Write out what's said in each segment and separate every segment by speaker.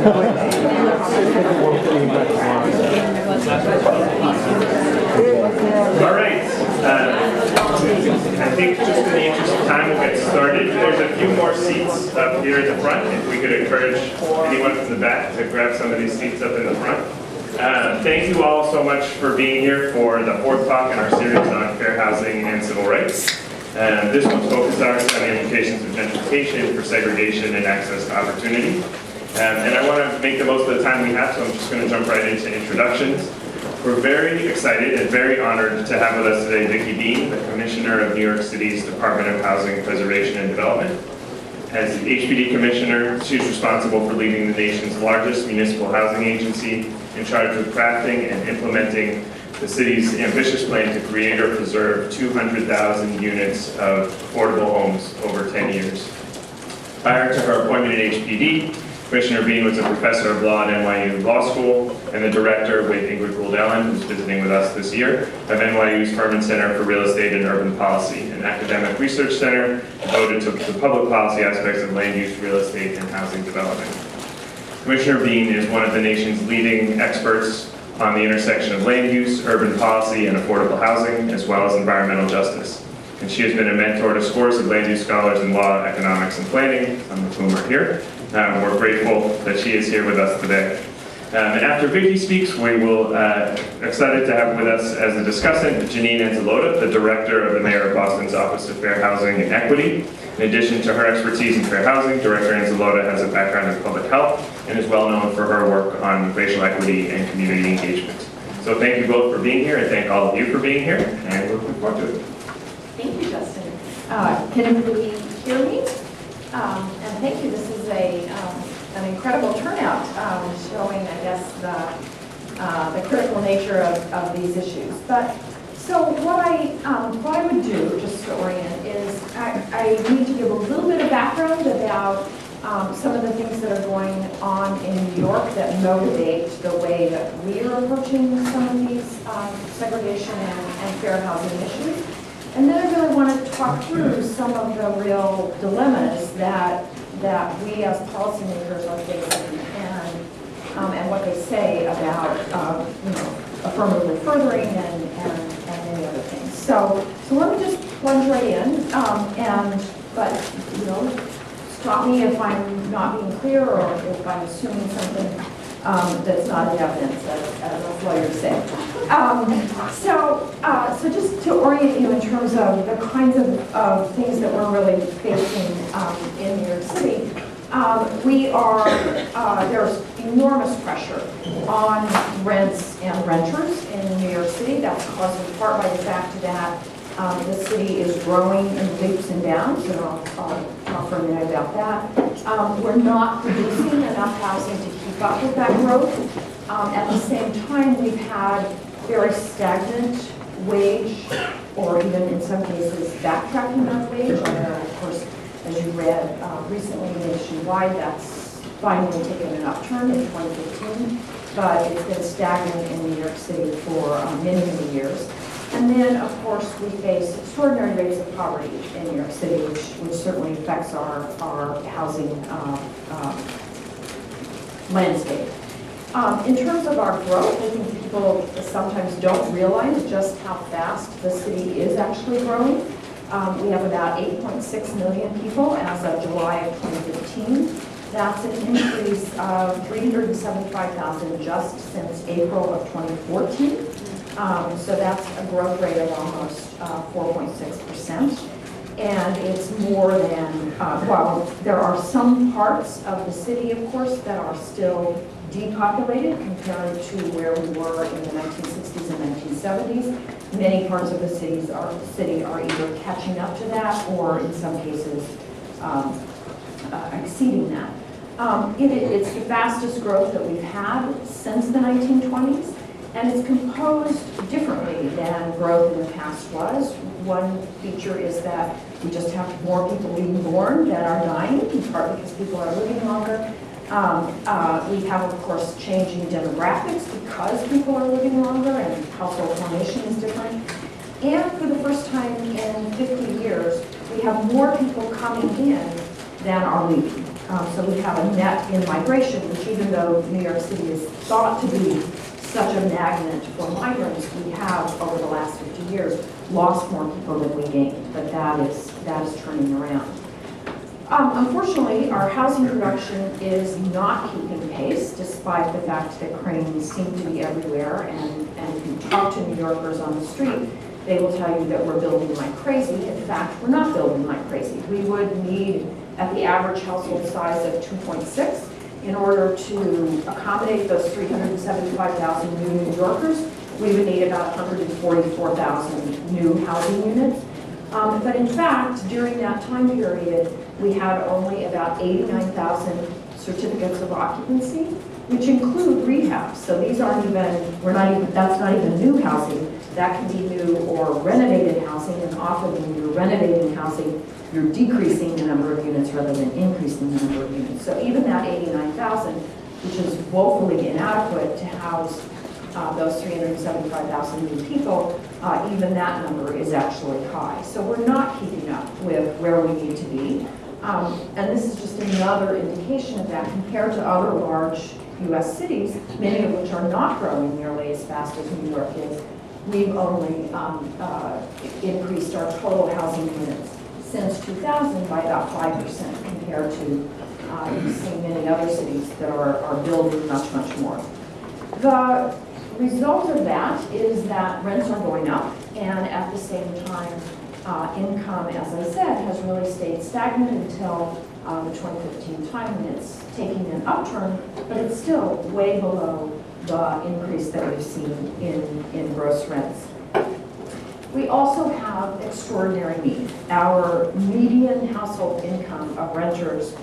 Speaker 1: All right. I think just in the interest of time, we'll get started. There's a few more seats up here in the front. If we could encourage anyone from the back to grab some of these seats up in the front. Thank you all so much for being here for the fourth talk in our series on fair housing and civil rights. This one's focused on the implications of gentrification for segregation and access to opportunity. And I want to make the most of the time we have, so I'm just going to jump right into introductions. We're very excited and very honored to have with us today Vicki Bean, the Commissioner of New York City's Department of Housing, Preservation, and Development. As HPD Commissioner, she's responsible for leading the nation's largest municipal housing agency, in charge of crafting and implementing the city's ambitious plan to create or preserve 200,000 units of affordable homes over 10 years. Prior to her appointment at HPD, Commissioner Bean was a professor of law at NYU Law School and the director with Ingrid Gould-Ellen, who's visiting with us this year, of NYU's Furman Center for Real Estate and Urban Policy, an academic research center devoted to the public policy aspects of land use, real estate, and housing development. Commissioner Bean is one of the nation's leading experts on the intersection of land use, urban policy, and affordable housing, as well as environmental justice. And she has been a mentor to scores of land use scholars in law, economics, and planning, some of whom are here. We're grateful that she is here with us today. And after Vicki speaks, we will excited to have with us as a discussant Janine Anzalota, the director of the Mayor of Boston's Office of Fair Housing and Equity. In addition to her expertise in fair housing, Director Anzalota has a background in public health and is well known for her work on racial equity and community engagement. So thank you both for being here, and thank all of you for being here, and we're looking forward to it.
Speaker 2: Thank you, Justin. Can everybody hear me? And thank you. This is an incredible turnout, showing, I guess, the critical nature of these issues. But so what I would do, just to orient, is I need to give a little bit of background about some of the things that are going on in New York that motivate the way that we are approaching some of these segregation and fair housing issues. And then I really want to talk through some of the real dilemmas that we as policymakers are facing and what they say about affirmatively furthering and many other things. So let me just plunge right in. But stop me if I'm not being clear or if I'm assuming something that's not in evidence, as us lawyers say. So just to orient you in terms of the kinds of things that we're really facing in New York City, there's enormous pressure on rents and renters in New York City. That's caused in part by the fact that the city is growing in leaps and bounds, and I'll talk for a minute about that. We're not producing enough housing to keep up with that growth. At the same time, we've had very stagnant wage, or even in some cases backtracking on wage. Although, of course, as you read recently nationwide, that's finally taken an upturn in 2015, but it's been stagnant in New York City for many, many years. And then, of course, we face extraordinary rates of poverty in New York City, which certainly affects our housing landscape. In terms of our growth, I think people sometimes don't realize just how fast the city is actually growing. We have about 8.6 million people as of July of 2015. That's an increase of 375,000 just since April of 2014. So that's a growth rate of almost 4.6%. And it's more than, there are some parts of the city, of course, that are still depopulated compared to where we were in the 1960s and 1970s. Many parts of the city are either catching up to that or in some cases exceeding that. It's the fastest growth that we've had since the 1920s. And it's composed differently than growth in the past was. One feature is that we just have more people being born than are dying, in part because people are living longer. We have, of course, changing demographics because people are living longer and household formation is different. And for the first time in 50 years, we have more people coming in than are leaving. So we have a net in migration, which even though New York City is thought to be such a magnet for migrants, we have, over the last 50 years, lost more people than we gained, but that is turning around. Unfortunately, our housing production is not keeping pace, despite the fact that cranes seem to be everywhere, and if you talk to New Yorkers on the street, they will tell you that we're building like crazy. In fact, we're not building like crazy. We would need, at the average household size of 2.6, in order to accommodate those 375,000 new New Yorkers, we would need about 144,000 new housing units. But in fact, during that time period, we had only about 89,000 certificates of occupancy, which include rehabs. So these aren't even, that's not even new housing. That can be new or renovated housing, and often when you're renovating housing, you're decreasing the number of units rather than increasing the number of units. So even that 89,000, which is woefully inadequate to house those 375,000 new people, even that number is actually high. So we're not keeping up with where we need to be. And this is just another indication of that compared to other large US cities, many of which are not growing nearly as fast as New York is. We've only increased our total housing units since 2000 by about 5% compared to you've seen many other cities that are building much, much more. The result of that is that rents are going up, and at the same time, income, as I said, has really stayed stagnant until the 2015 time, when it's taking an upturn, but it's still way below the increase that we've seen in gross rents. We also have extraordinary need. Our median household income of renters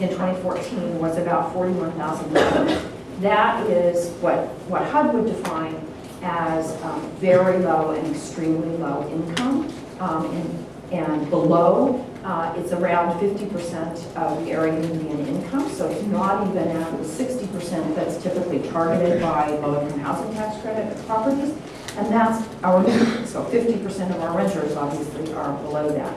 Speaker 2: in 2014 was about $41,000. That is what HUD would define as very low and extremely low income, and below it's around 50% of the area median income, so it's not even at the 60% that's typically targeted by low-income housing tax credit properties, and that's our median. So 50% of our renters obviously are below that.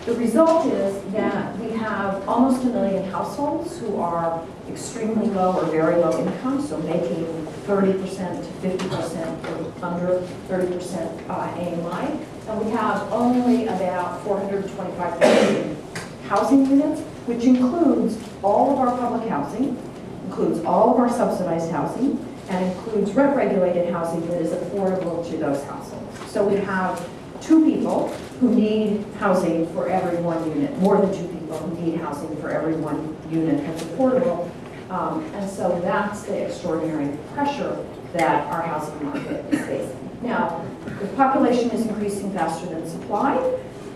Speaker 2: The result is that we have almost 1 million households who are extremely low or very low income, so making 30% to 50% or under 30% AMI. And we have only about 425,000 housing units, which includes all of our public housing, includes all of our subsidized housing, and includes rent-regulated housing that is affordable to those households. So we have 2 people who need housing for every 1 unit, more than 2 people who need housing for every 1 unit that's affordable. And so that's the extraordinary pressure that our housing market is facing. Now, the population is increasing faster than supply.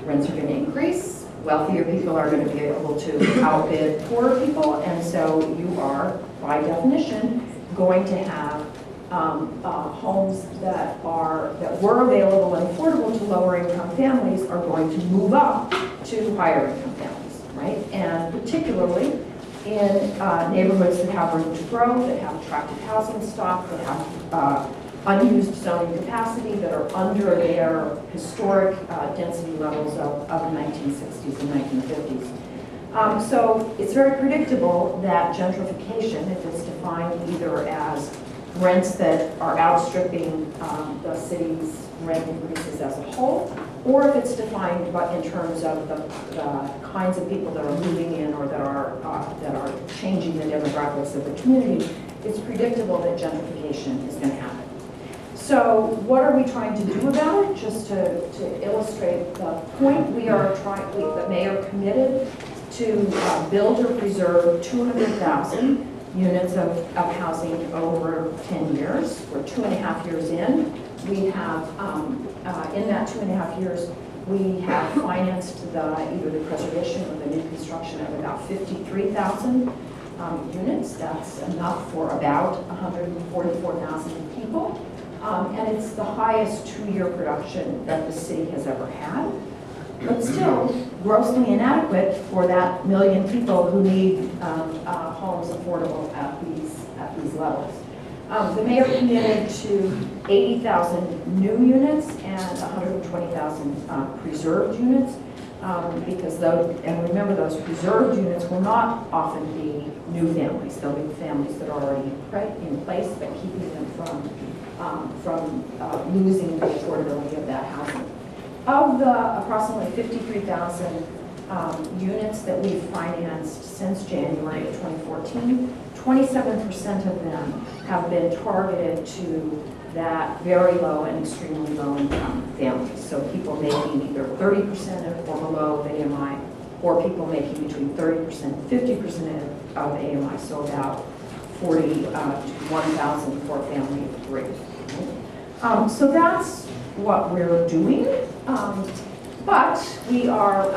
Speaker 2: Rents are going to increase. Wealthier people are going to be able to outbid poorer people, and so you are, by definition, going to have homes that were available and affordable to lower income families are going to move up to higher income families, right? And particularly in neighborhoods that have room to grow, that have attractive housing stock, that have unused zoning capacity, that are under their historic density levels of the 1960s and 1950s. So it's very predictable that gentrification, if it's defined either as rents that are outstripping the city's rent increases as a whole, or if it's defined in terms of the kinds of people that are moving in or that are changing the demographics of the community, it's predictable that gentrification is going to happen. So what are we trying to do about it? Just to illustrate the point, the mayor committed to build or preserve 200,000 units of housing over 10 years. We're 2.5 years in. We have, in that 2.5 years, we have financed either the preservation or the new construction of about 53,000 units. That's enough for about 144,000 people. And it's the highest 2-year production that the city has ever had, but still grossly inadequate for that 1 million people who need homes affordable at these levels. The mayor committed to 80,000 new units and 120,000 preserved units. Because those, and remember, those reserved units will not often be new families. They'll be families that are already in place, but keeping them from losing the affordability of that housing. Of the approximately 53,000 units that we've financed since January of 2014, 27% of them have been targeted to that very low and extremely low income families. So people making either 30% or below of AMI, or people making between 30% and 50% of AMI, so about 40 to 1,000 for a family of 3. So that's what we're doing, but we are,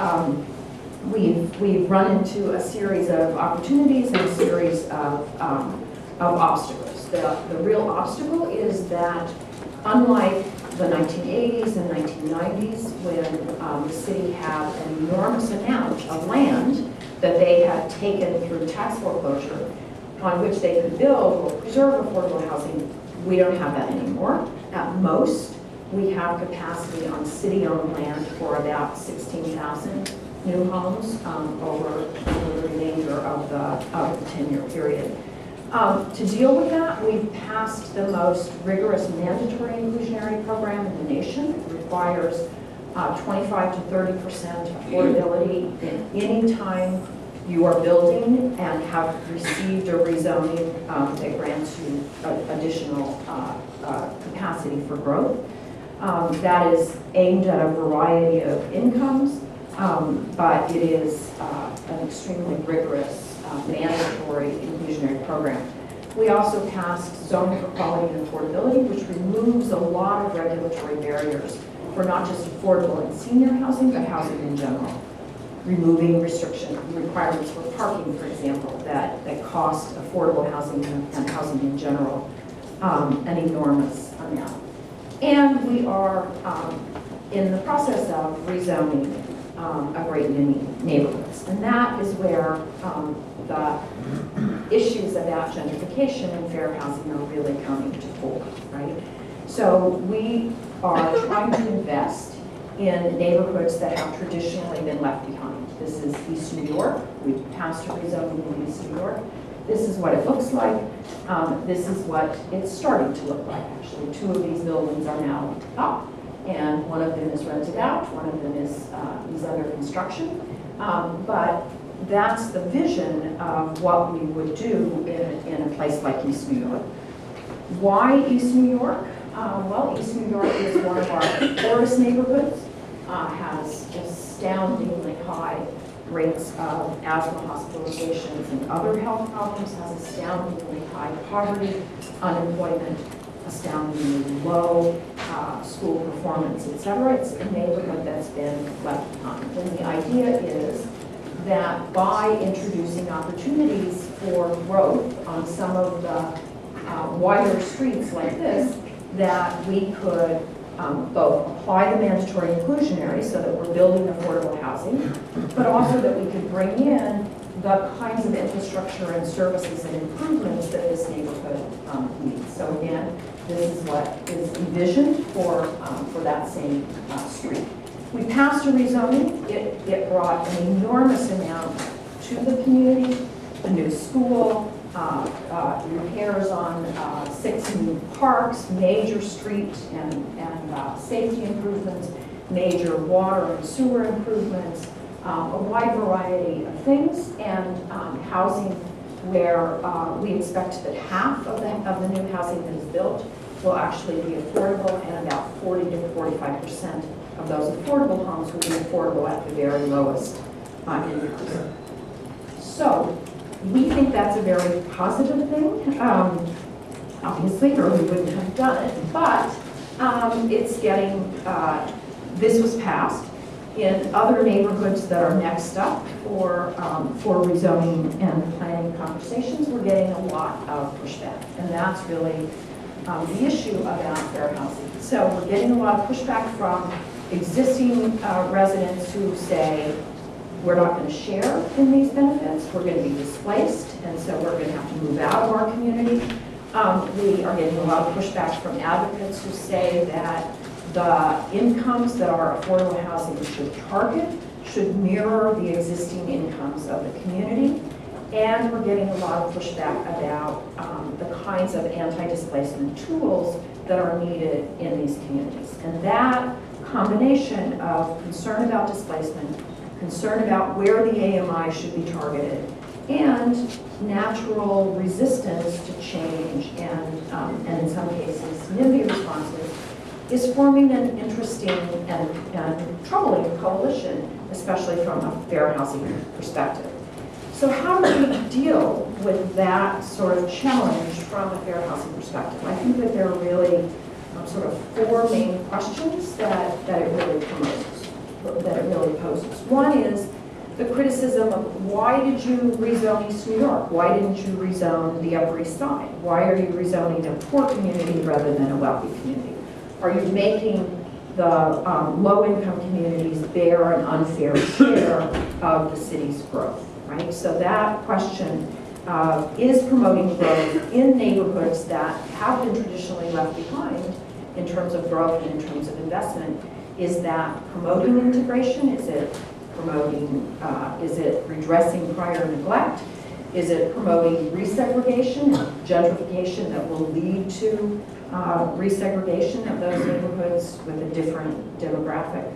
Speaker 2: we've run into a series of opportunities and a series of obstacles. The real obstacle is that, unlike the 1980s and 1990s, when the city had an enormous amount of land that they had taken through tax foreclosure on which they could build or preserve affordable housing, we don't have that anymore. At most, we have capacity on city-owned land for about 16,000 new homes over the remainder of the 10-year period. To deal with that, we've passed the most rigorous mandatory inclusionary program in the nation. It requires 25 to 30% affordability in any time you are building and have received a rezoning that grants you additional capacity for growth. That is aimed at a variety of incomes, but it is an extremely rigorous mandatory inclusionary program. We also passed zoning for quality and affordability, which removes a lot of regulatory barriers for not just affordable and senior housing, but housing in general. Removing requirements for parking, for example, that cost affordable housing and housing in general an enormous amount. And we are in the process of rezoning a great many neighborhoods. And that is where the issues about gentrification and fair housing are really coming to fore, right? So we are trying to invest in neighborhoods that have traditionally been left behind. This is East New York. We've passed a rezoning in East New York. This is what it looks like. This is what it's starting to look like, actually. 2 of these buildings are now up, and one of them is rented out, one of them is under construction. But that's the vision of what we would do in a place like East New York. Why East New York? Well, East New York is one of our poorest neighborhoods, has astoundingly high rates of asthma hospitalizations and other health problems, has astoundingly high poverty, unemployment, astoundingly low school performance, etc. It's a neighborhood that's been left behind. And the idea is that by introducing opportunities for growth on some of the wider streets like this, that we could both apply the mandatory inclusionary so that we're building affordable housing, but also that we could bring in the kinds of infrastructure and services and improvements that this neighborhood needs. So again, this is what is envisioned for that same street. We passed a rezoning. It brought an enormous amount to the community, a new school, repairs on 6 new parks, major street and safety improvements, major water and sewer improvements, a wide variety of things, and housing where we expect that half of the new housing that is built will actually be affordable, and about 40 to 45% of those affordable homes will be affordable at the very lowest incomes. So we think that's a very positive thing, obviously, or we wouldn't have done it, but it's getting, this was passed. In other neighborhoods that are next up for rezoning and planning conversations, we're getting a lot of pushback, and that's really the issue about fair housing. So we're getting a lot of pushback from existing residents who say, we're not going to share in these benefits, we're going to be displaced, and so we're going to have to move out of our community. We are getting a lot of pushback from advocates who say that the incomes that our affordable housing should target should mirror the existing incomes of the community. And we're getting a lot of pushback about the kinds of anti-displacement tools that are needed in these communities. And that combination of concern about displacement, concern about where the AMI should be targeted, and natural resistance to change and in some cases NIMBY responses is forming an interesting and troubling coalition, especially from a fair housing perspective. So how do we deal with that sort of challenge from a fair housing perspective? I think that there are really sort of four main questions that it really poses. One is the criticism of why did you rezone East New York? Why didn't you rezone the Upper East Side? Why are you rezoning a poor community rather than a wealthy community? Are you making the low-income communities bear an unfair share of the city's growth, right? So that question is promoting growth in neighborhoods that have been traditionally left behind in terms of growth and in terms of investment. Is that promoting integration? Is it promoting, is it redressing prior neglect? Is it promoting resegregation, gentrification that will lead to resegregation of those neighborhoods with a different demographic?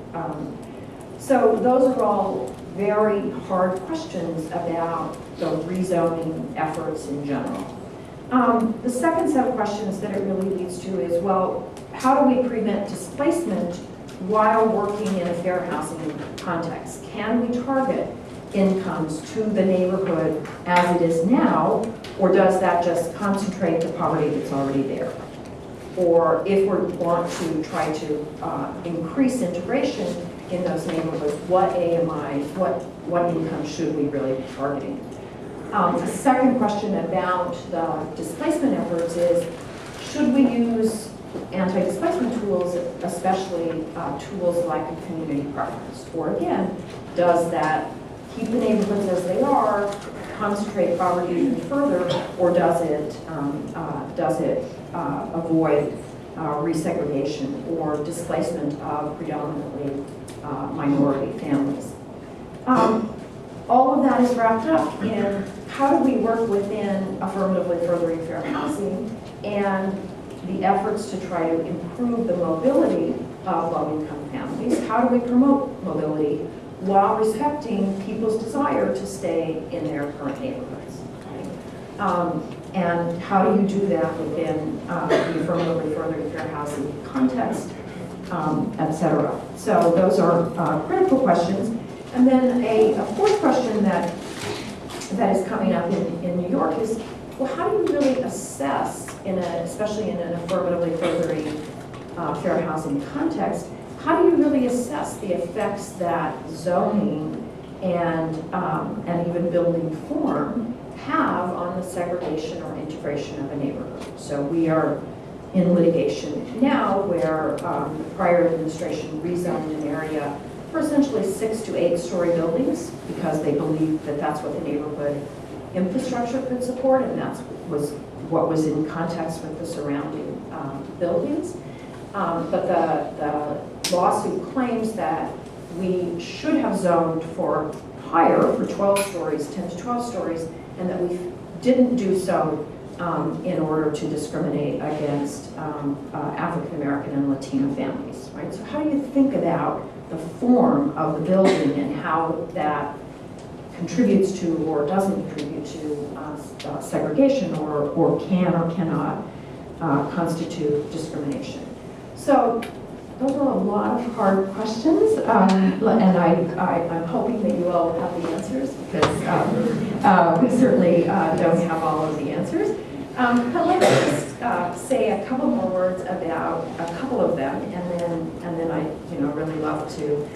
Speaker 2: So those are all very hard questions about the rezoning efforts in general. The second set of questions that it really leads to is, well, how do we prevent displacement while working in a fair housing context? Can we target incomes to the neighborhood as it is now, or does that just concentrate the poverty that's already there? Or if we want to try to increase integration in those neighborhoods, what AMI, what income should we really be targeting? The second question about the displacement efforts is, should we use anti-displacement tools, especially tools like a community preference? Or again, does that keep the neighborhoods as they are, concentrate poverty even further, or does it avoid resegregation or displacement of predominantly minority families? All of that is wrapped up in how do we work within affirmatively furthering fair housing and the efforts to try to improve the mobility of low-income families. How do we promote mobility while respecting people's desire to stay in their current neighborhoods? And how do you do that within the affirmatively furthering fair housing context, et cetera? So those are critical questions. And then a fourth question that is coming up in New York is, well, how do you really assess, especially in an affirmatively furthering fair housing context, how do you really assess the effects that zoning and even building form have on the segregation or integration of a neighborhood? So we are in litigation now where the prior administration rezoned an area for essentially 6 to 8 story buildings because they believed that that's what the neighborhood infrastructure could support, and that was what was in context with the surrounding buildings. But the lawsuit claims that we should have zoned for higher, for 12 stories, 10 to 12 stories, and that we didn't do so in order to discriminate against African American and Latino families, right? So how do you think about the form of the building and how that contributes to or doesn't contribute to segregation or can or cannot constitute discrimination? So those are a lot of hard questions, and I'm hoping that you all have the answers because we certainly don't have all of the answers. But let's just say a couple more words about a couple of them, and then I really love to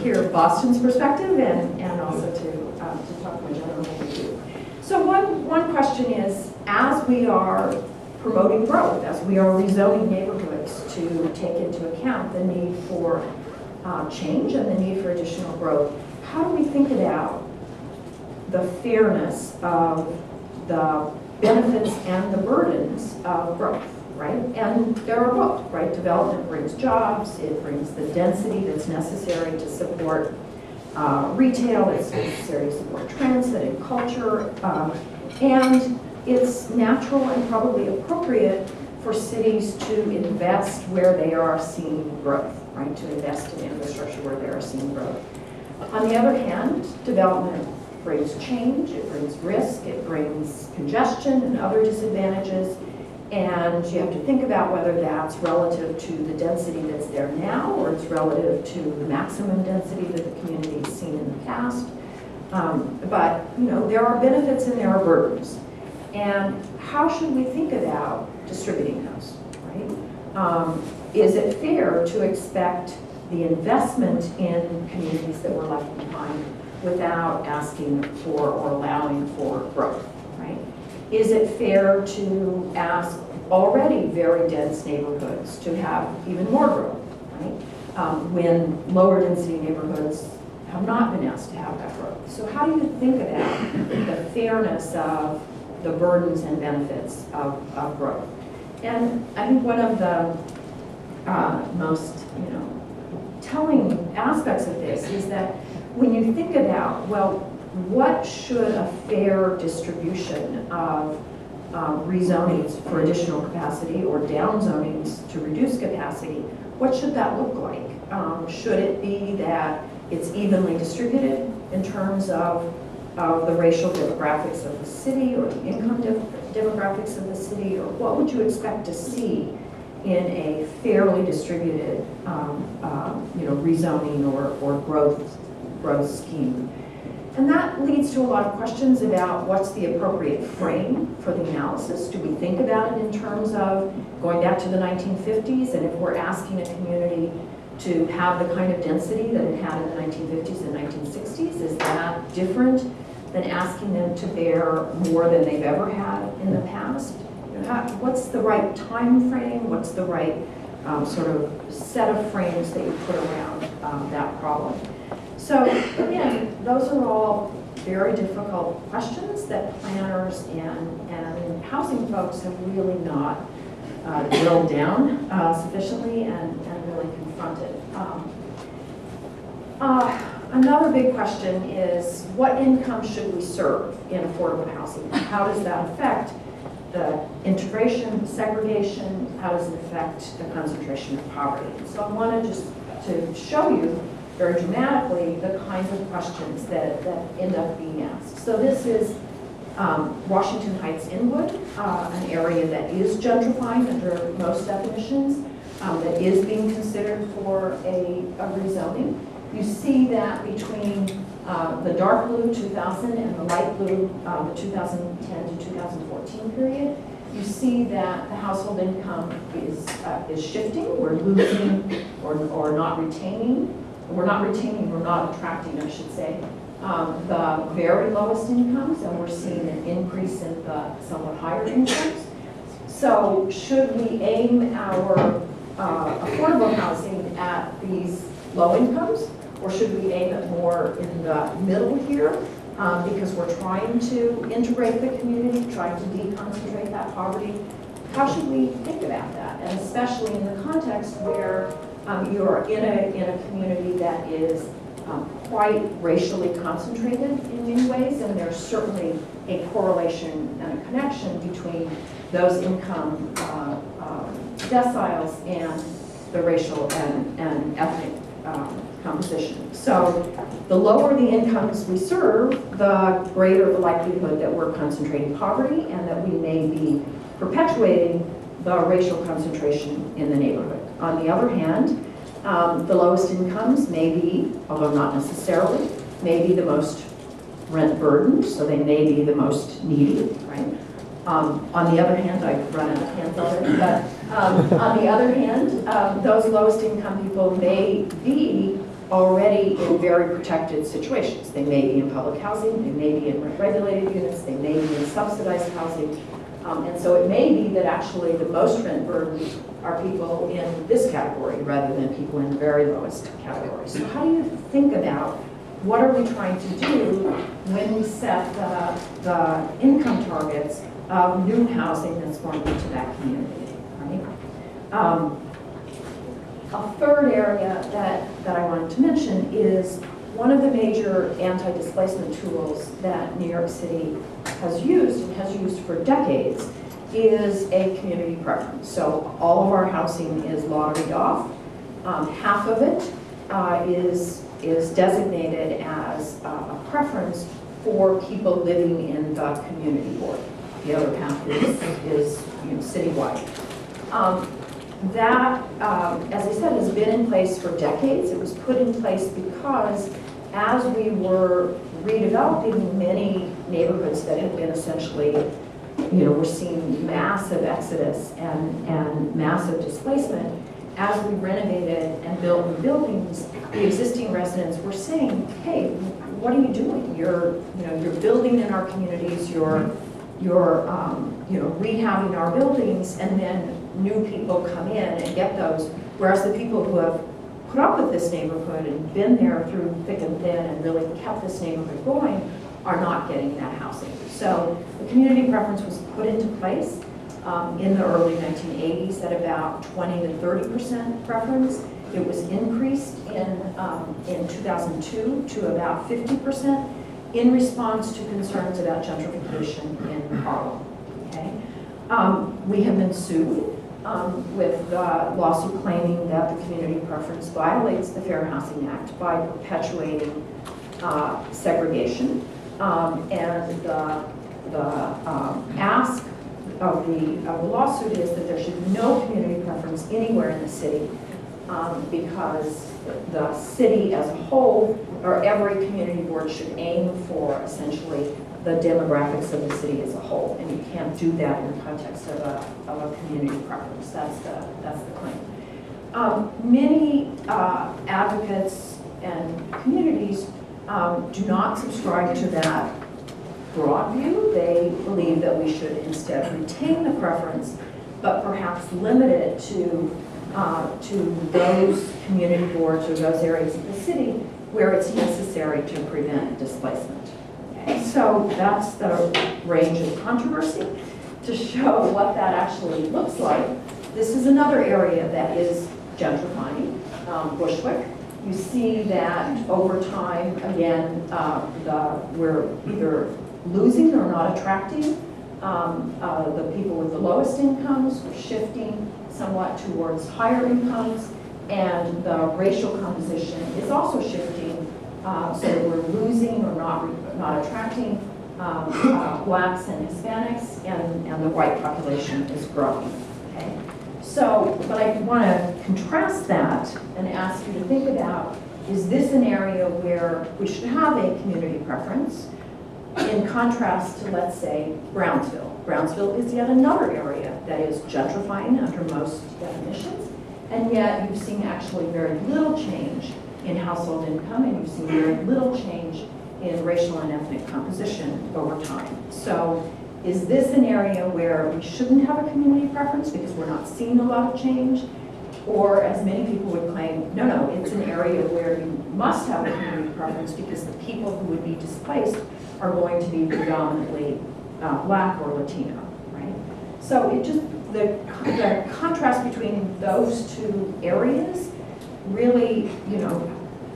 Speaker 2: hear Boston's perspective and also to talk more generally with you. So one question is, as we are promoting growth, as we are rezoning neighborhoods to take into account the need for change and the need for additional growth, how do we think about the fairness of the benefits and the burdens of growth, right? And there are both, right? Development brings jobs, it brings the density that's necessary to support retail, it's necessary to support transit and culture, and it's natural and probably appropriate for cities to invest where they are seeing growth, right? To invest in infrastructure where they are seeing growth. On the other hand, development brings change, it brings risk, it brings congestion and other disadvantages, and you have to think about whether that's relative to the density that's there now, or it's relative to the maximum density that the community has seen in the past. But there are benefits and there are burdens. And how should we think about distributing those, right? Is it fair to expect the investment in communities that were left behind without asking for or allowing for growth, right? Is it fair to ask already very dense neighborhoods to have even more growth, right? When lower density neighborhoods have not been asked to have that growth. So how do you think about the fairness of the burdens and benefits of growth? And I think one of the most telling aspects of this is that when you think about, well, what should a fair distribution of rezonings for additional capacity or downzonings to reduce capacity, what should that look like? Should it be that it's evenly distributed in terms of the racial demographics of the city or the income demographics of the city, or what would you expect to see in a fairly distributed rezoning or growth scheme? And that leads to a lot of questions about what's the appropriate frame for the analysis. Do we think about it in terms of going back to the 1950s, and if we're asking a community to have the kind of density that it had in the 1950s and 1960s, is that different than asking them to bear more than they've ever had in the past? What's the right time frame? What's the right sort of set of frames that you put around that problem? So again, those are all very difficult questions that planners and housing folks have really not drilled down sufficiently and really confronted. Another big question is, what income should we serve in affordable housing? How does that affect the integration, segregation? How does it affect the concentration of poverty? So I wanted just to show you very dramatically the kinds of questions that end up being asked. So this is Washington Heights Inwood, an area that is gentrifying under most definitions, that is being considered for a rezoning. You see that between the dark blue 2000 and the light blue the 2010 to 2014 period, you see that the household income is shifting. We're losing or not retaining. We're not attracting, I should say, the very lowest incomes, and we're seeing an increase in the somewhat higher incomes. So should we aim our affordable housing at these low incomes, or should we aim it more in the middle here? Because we're trying to integrate the community, trying to deconcentrate that poverty. How should we think about that? And especially in the context where you're in a community that is quite racially concentrated in many ways, and there's certainly a correlation and a connection between those income deciles and the racial and ethnic composition. So the lower the incomes we serve, the greater the likelihood that we're concentrating poverty and that we may be perpetuating the racial concentration in the neighborhood. On the other hand, the lowest incomes may be, although not necessarily, may be the most rent burdened, so they may be the most needy, right? On the other hand, I've run out of hands already, but on the other hand, those lowest income people may be already in very protected situations. They may be in public housing, they may be in rent-regulated units, they may be in subsidized housing, and so it may be that actually the most rent burdened are people in this category rather than people in the very lowest category. So how do you think about what are we trying to do when we set the income targets of new housing that's going into that community, right? A third area that I wanted to mention is one of the major anti-displacement tools that New York City has used and has used for decades is a community preference. So all of our housing is lotteried off. Half of it is designated as a preference for people living in the community board. The other half is citywide. That, as I said, has been in place for decades. It was put in place because as we were redeveloping many neighborhoods that had been essentially, we're seeing massive exodus and massive displacement. As we renovated and built new buildings, the existing residents were saying, hey, what are you doing? You're building in our communities, you're rehabbing our buildings, and then new people come in and get those, whereas the people who have put up with this neighborhood and been there through thick and thin and really kept this neighborhood going are not getting that housing. So the community preference was put into place in the early 1980s at about 20 to 30% preference. It was increased in 2002 to about 50% in response to concerns about gentrification in Harlem. Okay? We have been sued with the lawsuit claiming that the community preference violates the Fair Housing Act by perpetuating segregation. And the ask of the lawsuit is that there should be no community preference anywhere in the city because the city as a whole, or every community board, should aim for essentially the demographics of the city as a whole, and you can't do that in the context of a community preference. That's the claim. Many advocates and communities do not subscribe to that broad view. They believe that we should instead retain the preference, but perhaps limit it to those community boards or those areas of the city where it's necessary to prevent displacement. Okay, so that's the range of controversy. To show what that actually looks like, this is another area that is gentrifying, Bushwick. You see that over time, again, we're either losing or not attracting the people with the lowest incomes. We're shifting somewhat towards higher incomes, and the racial composition is also shifting so that we're losing or not attracting blacks and Hispanics, and the white population is growing. Okay, so but I want to contrast that and ask you to think about: is this an area where we should have a community preference? In contrast to, let's say, Brownsville. Brownsville is yet another area that is gentrifying under most definitions, and yet you've seen actually very little change in household income, and you've seen very little change in racial and ethnic composition over time. So is this an area where we shouldn't have a community preference because we're not seeing a lot of change? Or, as many people would claim, no, it's an area where you must have a community preference because the people who would be displaced are going to be predominantly Black or Latino, right? So it just, the contrast between those two areas really,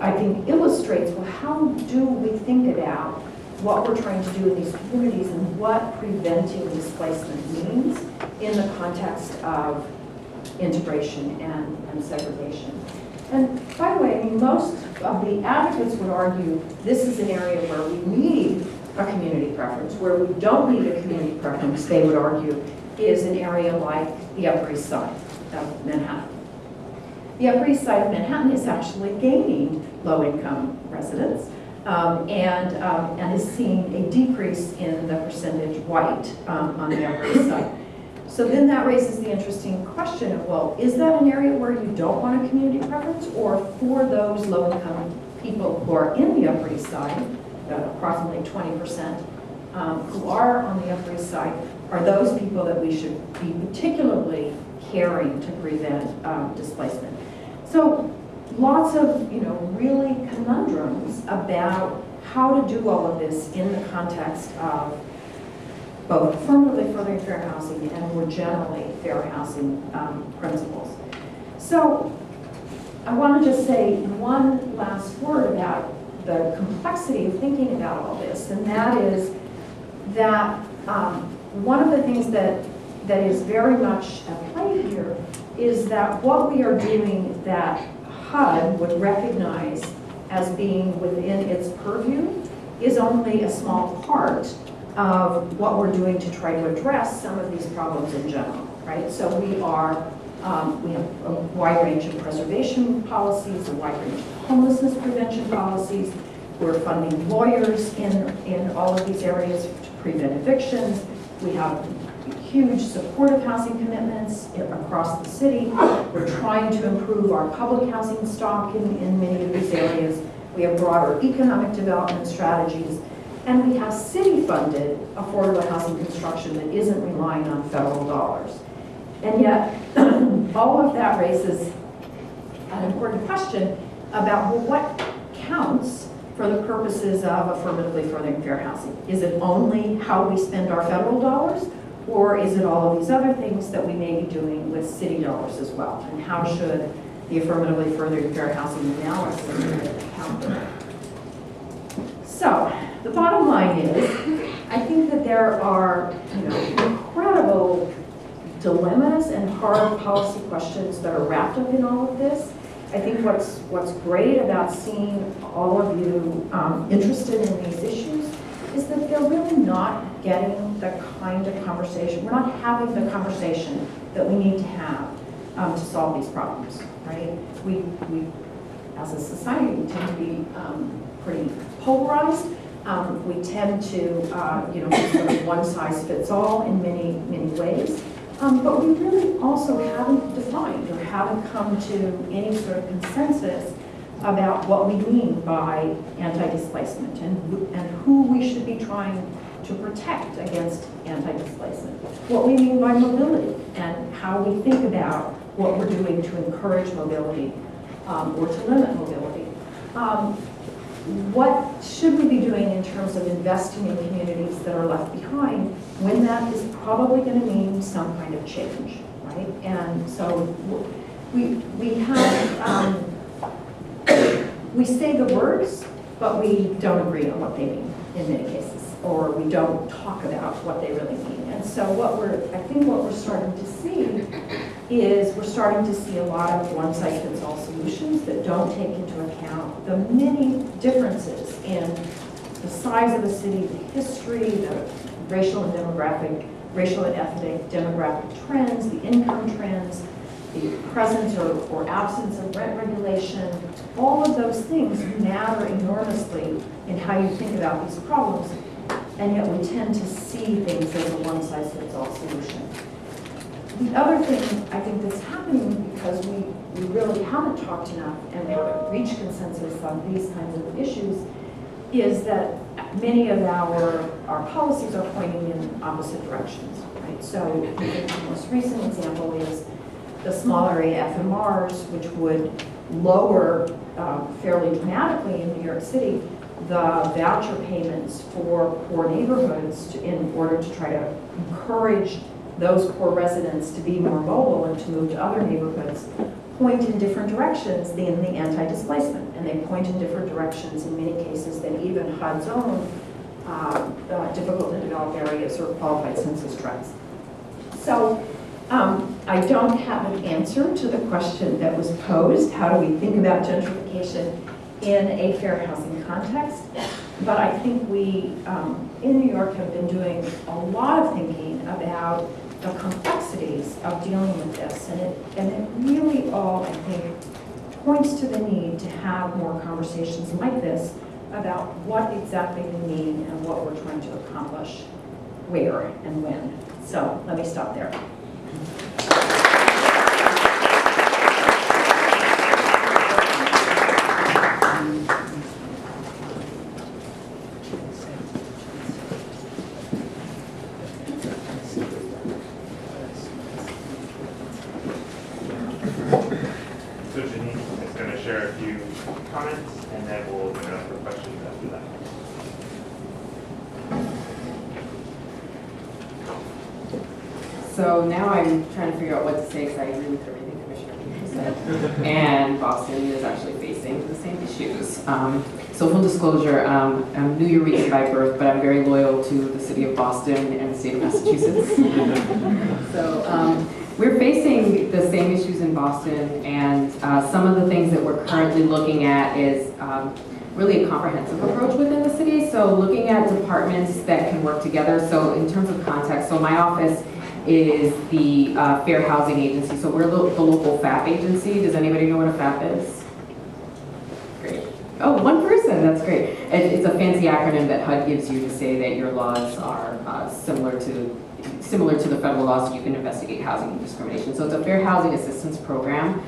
Speaker 2: I think illustrates, well, how do we think about what we're trying to do in these communities and what preventing displacement means in the context of integration and segregation. And by the way, most of the advocates would argue this is an area where we need a community preference. Where we don't need a community preference, they would argue, is an area like the Upper East Side of Manhattan. The Upper East Side of Manhattan is actually gaining low-income residents and is seeing a decrease in the percentage white on the Upper East Side. So then that raises the interesting question of, well, is that an area where you don't want a community preference, or for those low-income people who are in the Upper East Side, approximately 20% who are on the Upper East Side, are those people that we should be particularly caring to prevent displacement? So lots of, really conundrums about how to do all of this in the context of both affirmatively furthering fair housing and more generally fair housing principles. So I want to just say one last word about the complexity of thinking about all this, and that is that one of the things that is very much at play here is that what we are doing that HUD would recognize as being within its purview is only a small part of what we're doing to try to address some of these problems in general, right? So we have a wide range of preservation policies, a wide range of homelessness prevention policies. We're funding lawyers in all of these areas to prevent evictions. We have huge supportive housing commitments across the city. We're trying to improve our public housing stock in many of these areas. We have broader economic development strategies. And we have city-funded affordable housing construction that isn't relying on federal dollars. And yet, all of that raises an important question about, well, what counts for the purposes of affirmatively furthering fair housing? Is it only how we spend our federal dollars? Or is it all of these other things that we may be doing with city dollars as well? And how should the affirmatively furthering fair housing analysis account for that? So, the bottom line is, I think that there are incredible dilemmas and hard policy questions that are wrapped up in all of this. I think what's great about seeing all of you interested in these issues is that they're really not getting the kind of conversation, we're not having the conversation that we need to have to solve these problems, right? We as a society, we tend to be pretty polarized. We tend to, sort of one size fits all in many ways. But we really also haven't defined or haven't come to any sort of consensus about what we mean by anti-displacement and who we should be trying to protect against anti-displacement, what we mean by mobility, and how we think about what we're doing to encourage mobility or to limit mobility. What should we be doing in terms of investing in communities that are left behind when that is probably going to mean some kind of change, right? And so we have, we say the words, but we don't agree on what they mean in many cases, or we don't talk about what they really mean. And so I think what we're starting to see is we're starting to see a lot of one-size-fits-all solutions that don't take into account the many differences in the size of the city, the history, the racial and ethnic demographic trends, the income trends, the presence or absence of rent regulation. All of those things matter enormously in how you think about these problems, and yet we tend to see things as a one-size-fits-all solution. The other thing I think that's happening, because we really haven't talked enough and haven't reached consensus on these kinds of issues, is that many of our policies are pointing in opposite directions, right? So I think the most recent example is the small area FMRs, which would lower fairly dramatically in New York City the voucher payments for poor neighborhoods in order to try to encourage those poor residents to be more mobile and to move to other neighborhoods, point in different directions than the anti-displacement. And they point in different directions in many cases than even HUD's own difficult to develop areas or qualified census tracts. So I don't have an answer to the question that was posed, how do we think about gentrification in a fair housing context? But I think we, in New York, have been doing a lot of thinking about the complexities of dealing with this. And it really all, I think, points to the need to have more conversations like this about what exactly we mean and what we're trying to accomplish, where and when. So let me stop there.
Speaker 1: So Janine is going to share a few comments, and then we'll open it up for questions after that.
Speaker 3: So now I'm trying to figure out what to say because I agree with everything Commissioner Peters said. And Boston is actually facing the same issues. So full disclosure, I'm New Eurekan by birth, but I'm very loyal to the city of Boston and the state of Massachusetts. So we're facing the same issues in Boston, and some of the things that we're currently looking at is really a comprehensive approach within the city. So looking at departments that can work together. So in terms of context, so my office is the Fair Housing Agency. So we're the local FAP agency. Does anybody know what a FAP is? Great. Oh, one person, that's great. It's a fancy acronym that HUD gives you to say that your laws are similar to the federal laws so you can investigate housing discrimination. So it's a Fair Housing Assistance Program.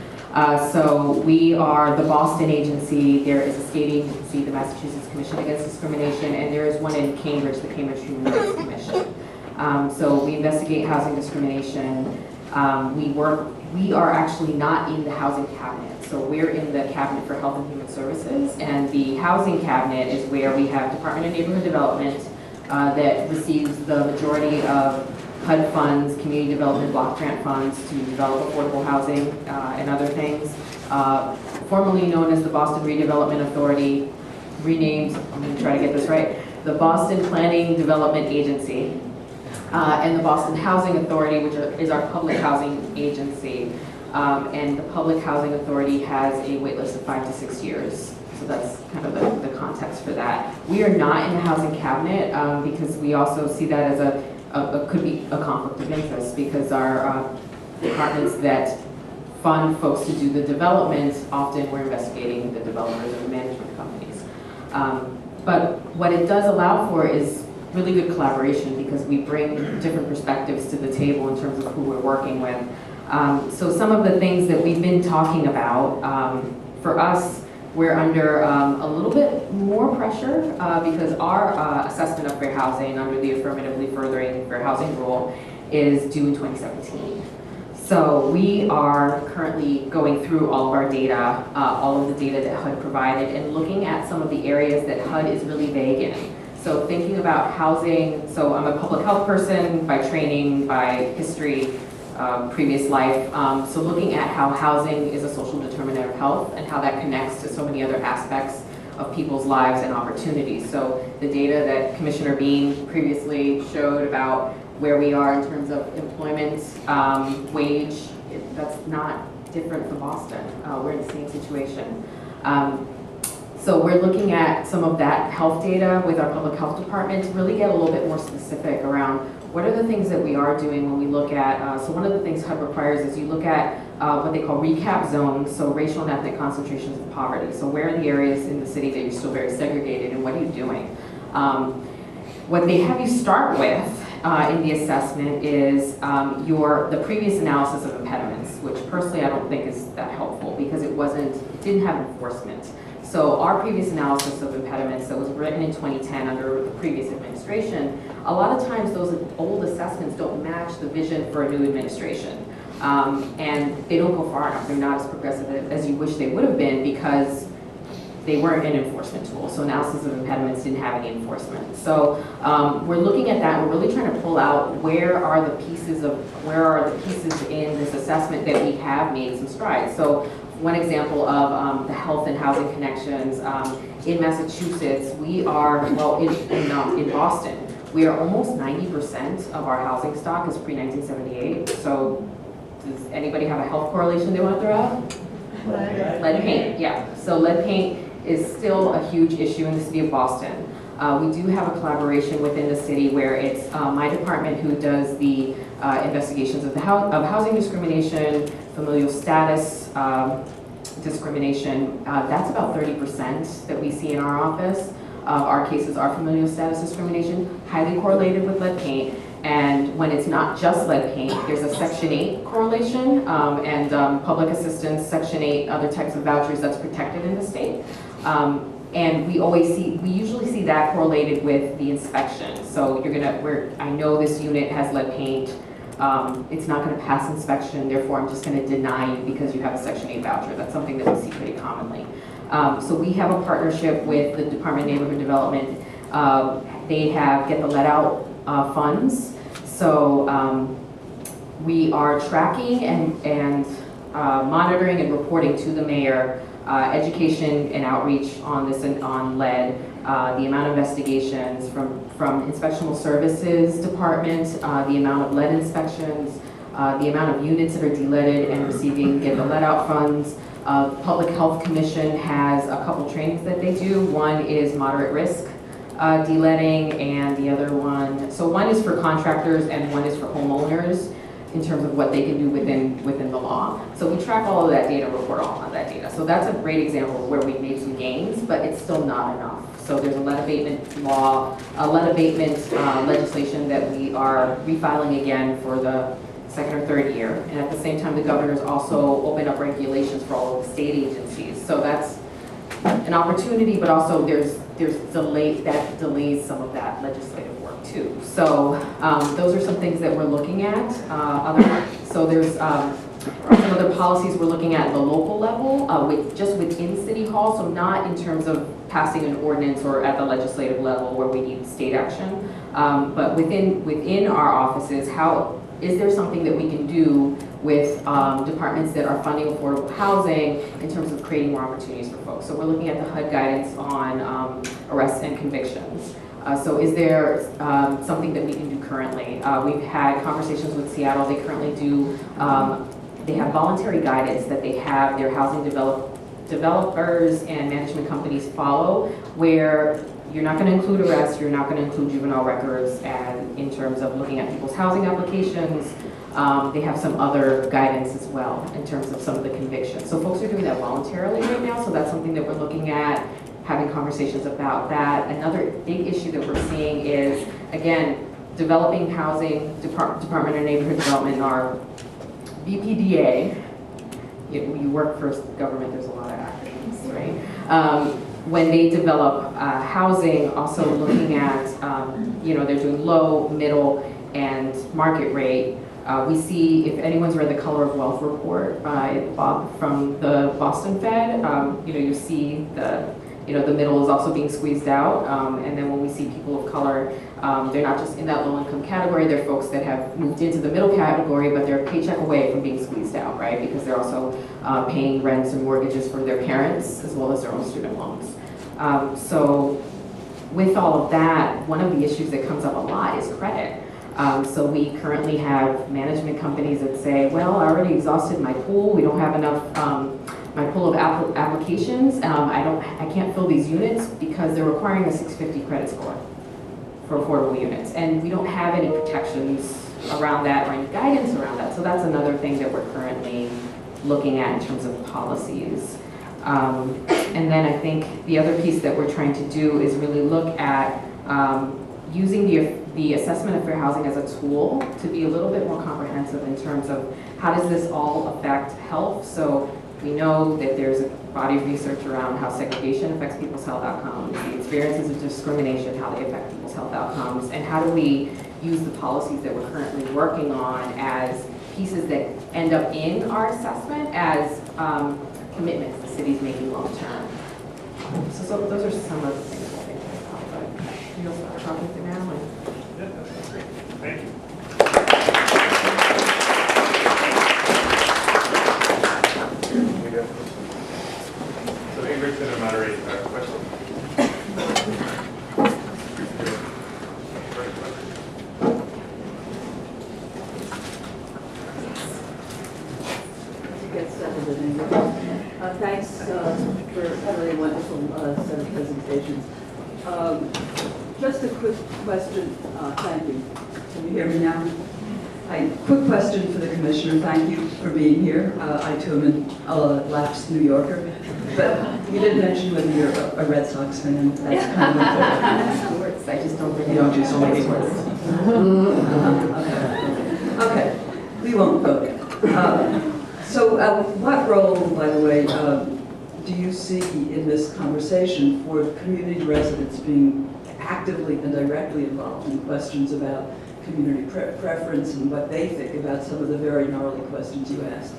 Speaker 3: So we are the Boston agency. There is a state agency, the Massachusetts Commission Against Discrimination, and there is one in Cambridge, the Cambridge Human Rights Commission. So we investigate housing discrimination. We are actually not in the housing cabinet. So we're in the Cabinet for Health and Human Services, and the housing cabinet is where we have Department of Neighborhood Development that receives the majority of HUD funds, community development block grant funds to develop affordable housing and other things. Formerly known as the Boston Redevelopment Authority, renamed, I'm going to try to get this right, the Boston Planning Development Agency, and the Boston Housing Authority, which is our public housing agency. And the Public Housing Authority has a wait list of 5 to 6 years. So that's kind of the context for that. We are not in the housing cabinet because we also see that as could be a conflict of interest, because our departments that fund folks to do the development, often we're investigating the developers and the management companies. But what it does allow for is really good collaboration, because we bring different perspectives to the table in terms of who we're working with. So some of the things that we've been talking about, for us, we're under a little bit more pressure because our assessment of fair housing under the Affirmatively Furthering Fair Housing Rule is due in 2017. So we are currently going through all of our data, all of the data that HUD provided, and looking at some of the areas that HUD is really vague in. So thinking about housing, so I'm a public health person by training, by history, previous life. So looking at how housing is a social determinant of health and how that connects to so many other aspects of people's lives and opportunities. So the data that Commissioner Bean previously showed about where we are in terms of employment, wage, that's not different from Boston. We're in the same situation. So we're looking at some of that health data with our public health department to really get a little bit more specific around what are the things that we are doing when we look at, so one of the things HUD requires is you look at what they call recap zones, so racial and ethnic concentrations of poverty. So where are the areas in the city that you're still very segregated, and what are you doing? What they have you start with in the assessment is the previous analysis of impediments, which personally I don't think is that helpful because it didn't have enforcement. So our previous analysis of impediments that was written in 2010 under the previous administration, a lot of times those old assessments don't match the vision for a new administration. And they don't go far enough. They're not as progressive as you wish they would have been because they weren't an enforcement tool. So analysis of impediments didn't have any enforcement. So we're looking at that. We're really trying to pull out where are the pieces in this assessment that we have made some strides. So one example of the health and housing connections in Massachusetts, we are, well, in Boston, we are almost 90% of our housing stock is pre-1978. So does anybody have a health correlation they want to throw out? Lead paint, yeah. So lead paint is still a huge issue in the city of Boston. We do have a collaboration within the city where it's my department who does the investigations of housing discrimination, familial status discrimination. That's about 30% that we see in our office. Our cases are familial status discrimination, highly correlated with lead paint. And when it's not just lead paint, there's a Section 8 correlation and public assistance, Section 8, other types of vouchers that's protected in the state. And we usually see that correlated with the inspection. So I know this unit has lead paint. It's not going to pass inspection, therefore I'm just going to deny you because you have a Section 8 voucher. That's something that we see pretty commonly. So we have a partnership with the Department of Neighborhood Development. They get the let out funds. So We are tracking and monitoring and reporting to the mayor education and outreach on this and on lead, the amount of investigations from Inspectional Services Department, the amount of lead inspections, the amount of units that are de-leaded and get the lead out funds. Public Health Commission has a couple trainings that they do. One is moderate risk de-leading, and the other one, so one is for contractors and one is for homeowners in terms of what they can do within the law. So we track all of that data, report all of that data. So that's a great example of where we've made some gains, but it's still not enough. So there's a lead abatement law, a lead abatement legislation that we are refiling again for the second or third year. And at the same time, the governor's also opened up regulations for all of the state agencies. So that's an opportunity, but also there's delay that delays some of that legislative work too. So those are some things that we're looking at. So there's some other policies we're looking at the local level, just within City Hall. So not in terms of passing an ordinance or at the legislative level where we need state action, but within our offices, is there something that we can do with departments that are funding affordable housing in terms of creating more opportunities for folks? So we're looking at the HUD guidance on arrests and convictions. So is there something that we can do currently? We've had conversations with Seattle. They currently do, they have voluntary guidance that they have their housing developers and management companies follow, where you're not going to include arrests, you're not going to include juvenile records, and in terms of looking at people's housing applications, they have some other guidance as well in terms of some of the convictions. So folks are doing that voluntarily right now, so that's something that we're looking at, having conversations about that. Another big issue that we're seeing is, again, developing housing, Department of Neighborhood Development, our BPDA. You work for government, there's a lot of acronyms, right? When they develop housing, also looking at, they're doing low, middle, and market rate. We see, if anyone's read the Color of Wealth report by Bob from the Boston Fed, you see the middle is also being squeezed out. And then when we see people of color, they're not just in that low income category, they're folks that have moved into the middle category, but they're a paycheck away from being squeezed out, right? Because they're also paying rents and mortgages for their parents as well as their own student loans. So with all of that, one of the issues that comes up a lot is credit. So we currently have management companies that say, well, I already exhausted my pool, we don't have enough, my pool of applications, I can't fill these units because they're requiring a 650 credit score for affordable units. And we don't have any protections around that or any guidance around that. So that's another thing that we're currently looking at in terms of policies. And then I think the other piece that we're trying to do is really look at using the assessment of fair housing as a tool to be a little bit more comprehensive in terms of how does this all affect health. So we know that there's a body of research around how segregation affects people's health outcomes, the experiences of discrimination, how they affect people's health outcomes, and how do we use the policies that we're currently working on as pieces that end up in our assessment as commitments the city's making long term. So those are some of the things I think about, but you'll start talking to now.
Speaker 1: Yeah, that's great. Thank you. So Ingrid's going to moderate our question.
Speaker 4: Get settled in English. Thanks for a really wonderful set of presentations. Just a quick question. Thank you. Can you hear me now? Hi. Quick question for the Commissioner. Thank you for being here. I too am a lapsed New Yorker, but you didn't mention whether you're a Red Sox fan. That's kind of important.
Speaker 3: I just don't really
Speaker 4: You don't do so many words. Okay. We won't go there. So what role, by the way, do you see in this conversation for community residents being actively and directly involved in questions about community preference and what they think about some of the very gnarly questions you asked?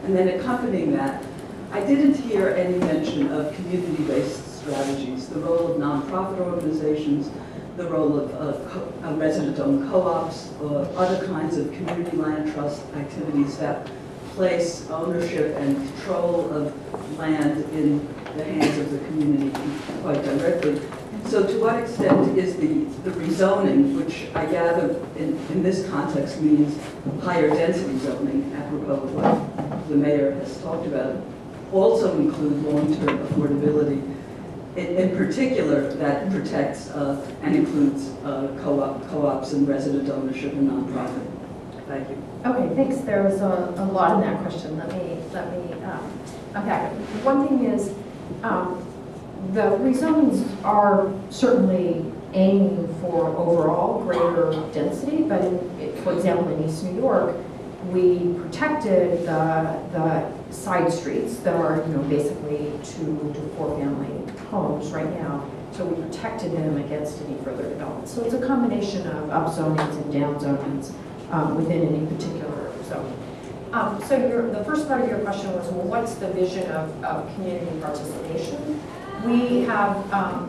Speaker 4: And then accompanying that, I didn't hear any mention of community-based strategies, the role of nonprofit organizations, the role of resident-owned co-ops or other kinds of community land trust activities that place ownership and control of land in the hands of the community quite directly. So to what extent is the rezoning, which I gather in this context means higher density zoning, apropos of what the mayor has talked about, also include long-term affordability, in particular that protects and includes co-ops and resident ownership and nonprofit? Thank you.
Speaker 2: Okay, thanks. There was a lot in that question. Let me unpack it. One thing is, the rezonings are certainly aiming for overall greater density, but for example, in East New York, we protected the side streets that are, basically 2 to 4 family homes right now. So we protected them against any further development. So it's a combination of upzonings and downzonings within any particular zone. So the first part of your question was, well, what's the vision of community participation? We have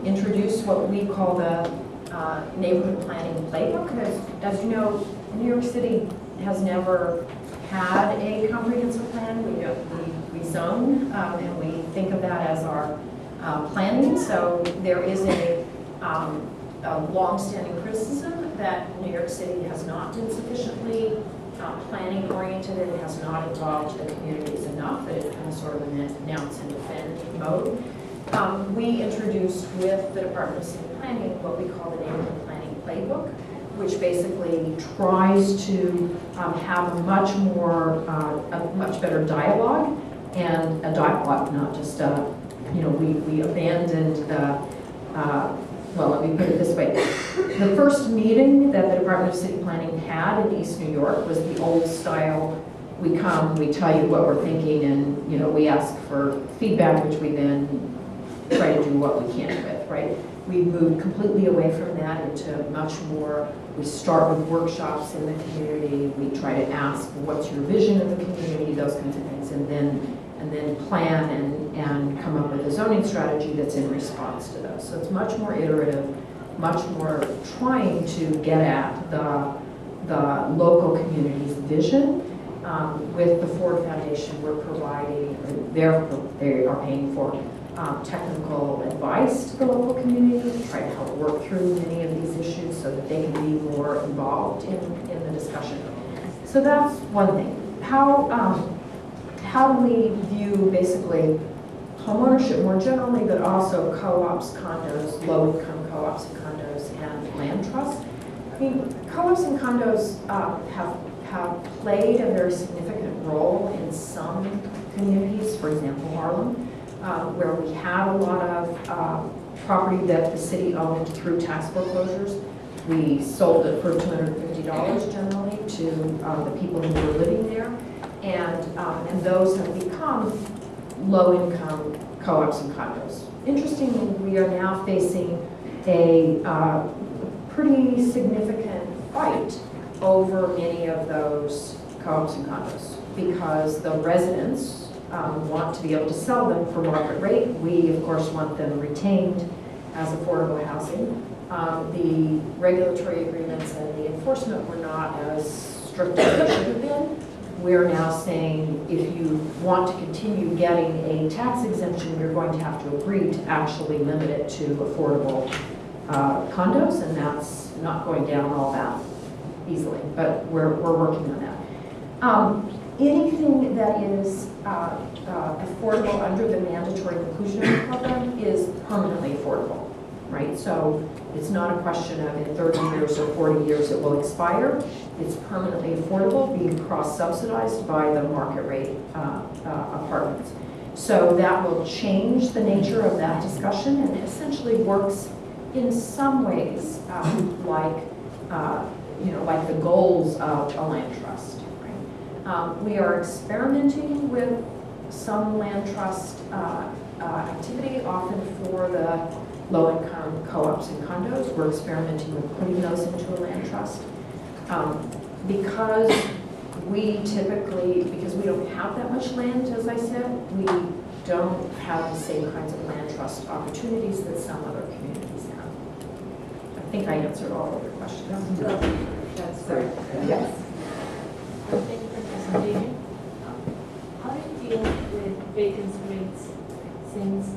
Speaker 2: introduced what we call the neighborhood planning playbook. As you know, New York City has never had a comprehensive plan. We zone, and we think of that as our planning. So there is a long-standing criticism that New York City has not been sufficiently planning oriented and has not involved the communities enough, that it's kind of sort of an announce and defend mode. We introduced with the Department of City Planning what we call the Neighborhood Planning Playbook, which basically tries to have a much better dialogue, and a dialogue, not just we abandoned the, well, let me put it this way. The first meeting that the Department of City Planning had in East New York was the old style. We come, we tell you what we're thinking, and we ask for feedback, which we then try to do what we can with, right? We moved completely away from that into much more, we start with workshops in the community, we try to ask what's your vision of the community, those kinds of things, and then plan and come up with a zoning strategy that's in response to those. So it's much more iterative, much more trying to get at the local community's vision. With the Ford Foundation, we're providing, they are paying for technical advice to the local community to try to help work through many of these issues so that they can be more involved in the discussion. So that's one thing. How do we view basically homeownership more generally, but also co-ops, condos, low-income co-ops and condos, and land trusts? I mean, co-ops and condos have played a very significant role in some communities, for example, Harlem, where we had a lot of property that the city owned through tax foreclosures. We sold it for $250 generally to the people who were living there, and those have become low-income co-ops and condos. Interestingly, we are now facing a pretty significant fight over many of those co-ops and condos because the residents want to be able to sell them for market rate. We, of course, want them retained as affordable housing. The regulatory agreements and the enforcement were not as strict as they should have been. We're now saying if you want to continue getting a tax exemption, you're going to have to agree to actually limit it to affordable condos, and that's not going down all that easily, but we're working on that. Anything that is affordable under the mandatory inclusionary program is permanently affordable, right? So it's not a question of in 30 years or 40 years it will expire. It's permanently affordable, being cross-subsidized by the market rate apartments. So that will change the nature of that discussion and essentially works in some ways like the goals of a land trust. Right? We are experimenting with some land trust activity, often for the low-income co-ops and condos. We're experimenting with putting those into a land trust. Because we don't have that much land, as I said, we don't have the same kinds of land trust opportunities that some other communities have. think I answered all of your questions.
Speaker 4: That's great.
Speaker 2: Yes.
Speaker 5: Thank you for the presentation. How do you deal with vacancy rates since,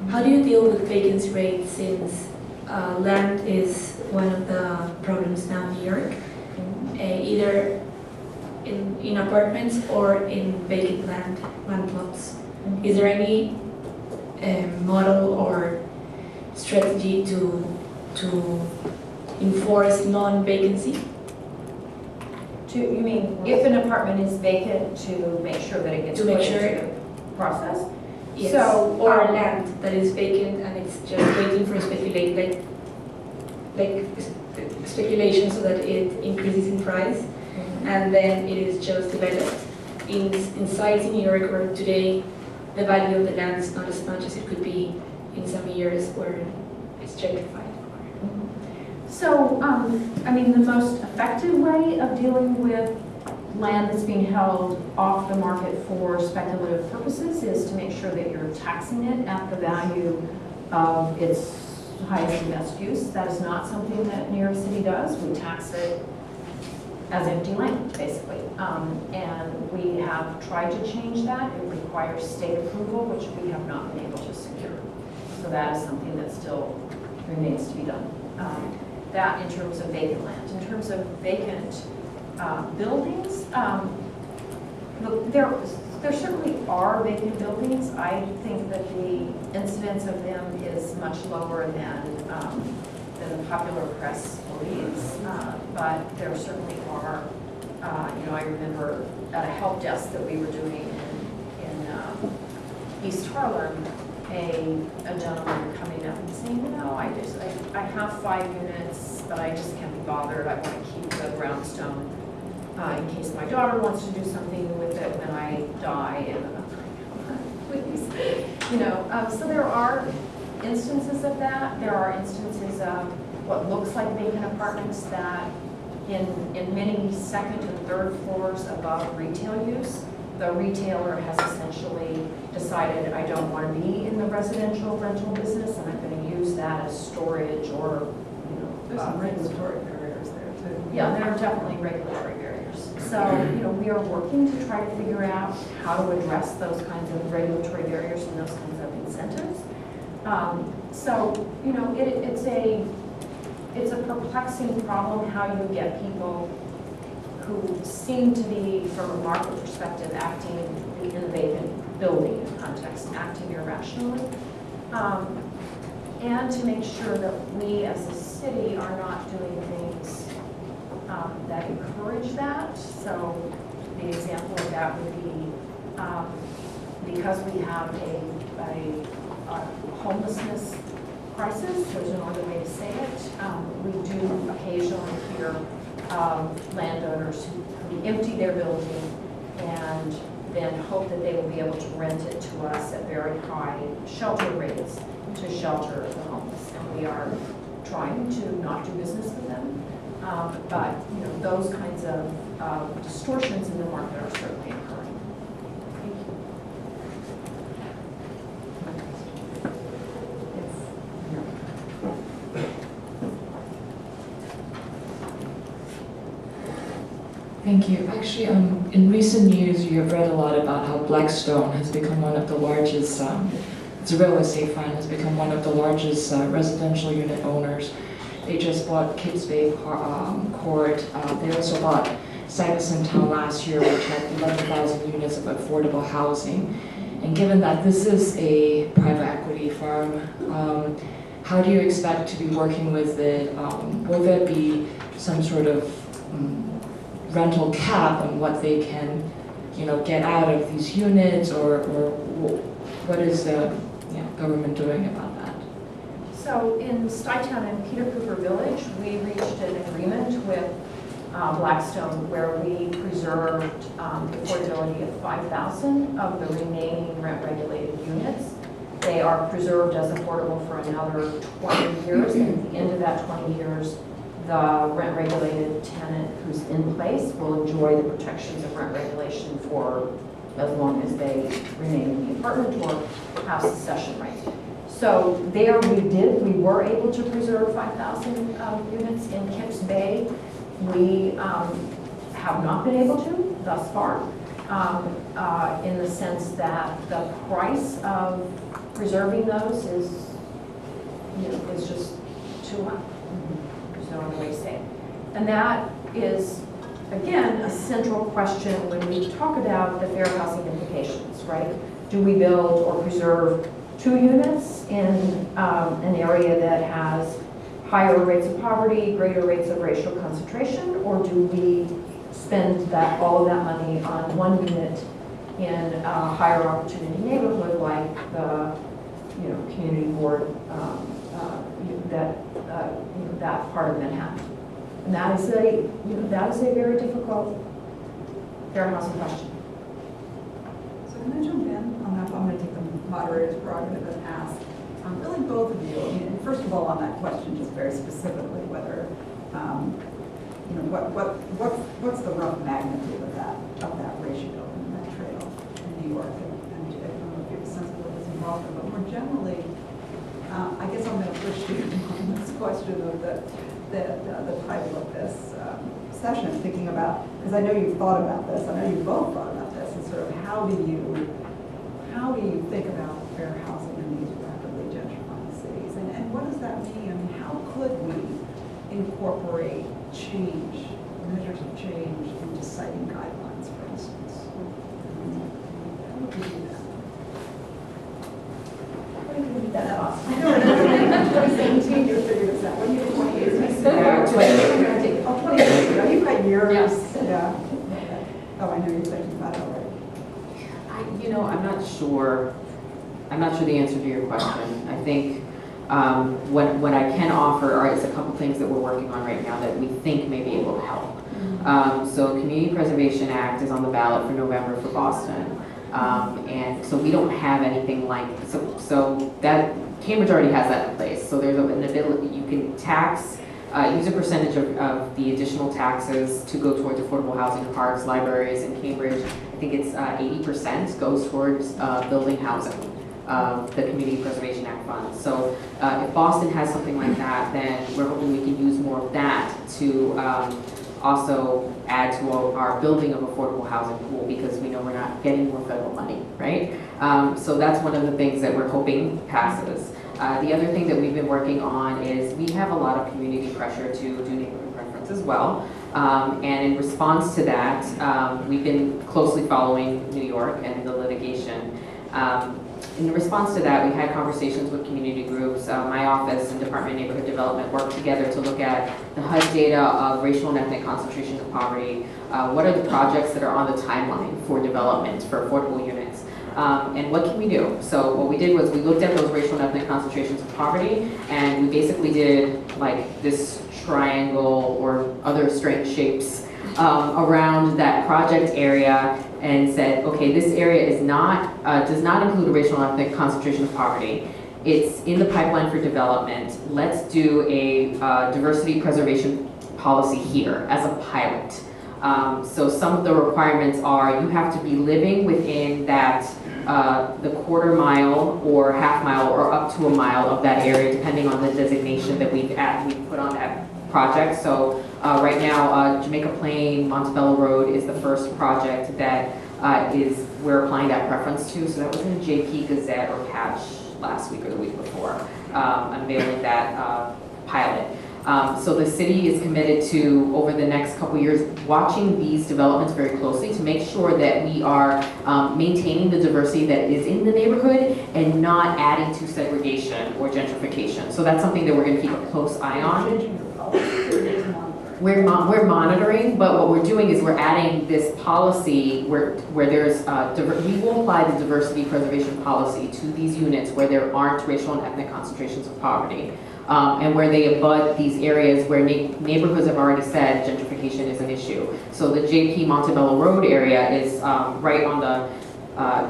Speaker 5: how do you deal with vacancy rates since land is one of the problems now in New York, either in apartments or in vacant land plots? Is there any model or strategy to enforce non-vacancy?
Speaker 2: You mean if an apartment is vacant, to make sure that it gets
Speaker 5: To make
Speaker 2: put
Speaker 5: sure-
Speaker 2: into the process?
Speaker 5: Yes.
Speaker 2: So,
Speaker 5: Or land that is vacant and it's just waiting for speculation so that it increases in price, and then it is just developed in sites in New York where today the value of the land is not as much as it could be in some years where it's gentrified.
Speaker 2: So, I mean, the most effective way of dealing with land that's being held off the market for speculative purposes is to make sure that you're taxing it at the value of its highest and best use. That is not something that New York City does. We tax it as empty land, basically. And we have tried to change that. It requires state approval, which we have not been able to secure. So that is something that still remains to be done. That in terms of vacant land. In terms of vacant buildings, look, there certainly are vacant buildings. I think that the incidence of them is much lower than the popular press believes, but there certainly are. I remember at a help desk that we were doing in East Harlem, a gentleman coming up and saying, I have 5 units, but I just can't be bothered. I want to keep the brownstone in case my daughter wants to do something with it when I die. And please, so there are instances of that. There are instances of what looks like vacant apartments that in many second and third floors above retail use, the retailer has essentially decided, I don't want to be in the residential rental business, and I'm going to use that as storage or,
Speaker 6: There's some regulatory barriers there too.
Speaker 2: yeah, there are definitely regulatory barriers. So, we are working to try to figure out how to address those kinds of regulatory barriers and those kinds of incentives. It's a perplexing problem how you get people who seem to be, from a market perspective, acting in a vacant building context, acting irrationally. And to make sure that we as a city are not doing things that encourage that. So the example of that would be, because we have a homelessness crisis, there's no other way to say it, we do occasionally hear landowners who empty their building and then hope that they will be able to rent it to us at very high shelter rates to shelter the homeless. And we are trying to not do business with them. But those kinds of distortions in the market are certainly occurring. Thank you.
Speaker 7: Thank you. Actually, in recent years, you have read a lot about how Blackstone has become one of the largest, it's a real estate fund, has become one of the largest residential unit owners. They just bought Kids Bay Court. They also bought Stuyvesant Town last year, which had 11,000 units of affordable housing. And given that this is a private equity firm, how do you expect to be working with it? Will there be some sort of rental cap on what they can, get out of these units, or what is the government doing about that?
Speaker 2: So in Stuytown and Peter Cooper Village, we reached an agreement with Blackstone where we preserved the affordability of 5,000 of the remaining rent-regulated units. They are preserved as affordable for another 20 years, and at the end of that 20 years, the rent-regulated tenant who's in place will enjoy the protections of rent regulation for as long as they remain in the apartment or have succession right. So there we were able to preserve 5,000 units in Kipps Bay. We have not been able to thus far, in the sense that the price of preserving those is, is just too high. There's no other way to say it. And that is, again, a central question when we talk about the fair housing implications, right? Do we build or preserve 2 units in an area that has higher rates of poverty, greater rates of racial concentration, or do we spend all of that money on 1 unit in a higher opportunity neighborhood like the community board, that part of Manhattan? And that is a very difficult fair housing question.
Speaker 6: So can I jump in on that? I'm going to take the moderator's prerogative and ask, really both of you, and first of all on that question, just very specifically, whether, what's the rough magnitude of that ratio in that trail in New York? And I don't know if you have a sense of what is involved, but more generally, I guess I'm going to push you on this question of the title of this session, thinking about, because I know you've thought about this, I know you both thought about this, and sort of how do you think about fair housing in these rapidly gentrifying cities, and what does that mean? I mean, how could we incorporate change, measures of change into siting guidelines, for instance? How would we do that?
Speaker 2: What do you mean that off?
Speaker 6: I know, in 2017, you figured this out. When you were 2018, oh, 2018, you've got years.
Speaker 3: Yes.
Speaker 6: Yeah. Oh, I know you're thinking about it already.
Speaker 3: I'm not sure. I'm not sure the answer to your question. I think what I can offer is a couple things that we're working on right now that we think may be able to help. So Community Preservation Act is on the ballot for November for Boston. And so we don't have anything like, so that, Cambridge already has that in place. So there's an ability, you can tax, use a percentage of the additional taxes to go towards affordable housing, parks, libraries in Cambridge. I think it's 80% goes towards building housing, the Community Preservation Act funds. So if Boston has something like that, then we're hoping we can use more of that to also add to our building of affordable housing pool, because we know we're not getting more federal money, right? So that's one of the things that we're hoping passes. The other thing that we've been working on is we have a lot of community pressure to do neighborhood preference as well. And in response to that, we've been closely following New York and the litigation. In response to that, we had conversations with community groups. My office and Department of Neighborhood Development worked together to look at the HUD data of racial and ethnic concentration of poverty. What are the projects that are on the timeline for development for affordable units? And what can we do? So what we did was we looked at those racial and ethnic concentrations of poverty, and we basically did like this triangle or other strange shapes around that project area, and said, okay, this area is not does not include a racial and ethnic concentration of poverty. It's in the pipeline for development. Let's do a diversity preservation policy here as a pilot. So some of the requirements are you have to be living within that the quarter mile or half mile or up to a mile of that area, depending on the designation that we've put on that project. So right now, Jamaica Plain, Montebello Road is the first project that we're applying that preference to. So that was in the JP Gazette or Patch last week or the week before, unveiling that pilot. So the city is committed to, over the next couple years, watching these developments very closely to make sure that we are maintaining the diversity that is in the neighborhood and not adding to segregation or gentrification. So that's something that we're going to keep a close eye on. We're monitoring, but what we're doing is we're adding this policy where there's, we will apply the diversity preservation policy to these units where there aren't racial and ethnic concentrations of poverty. And where they abut these areas where neighborhoods have already said gentrification is an issue. So the JP Montebello Road area is right on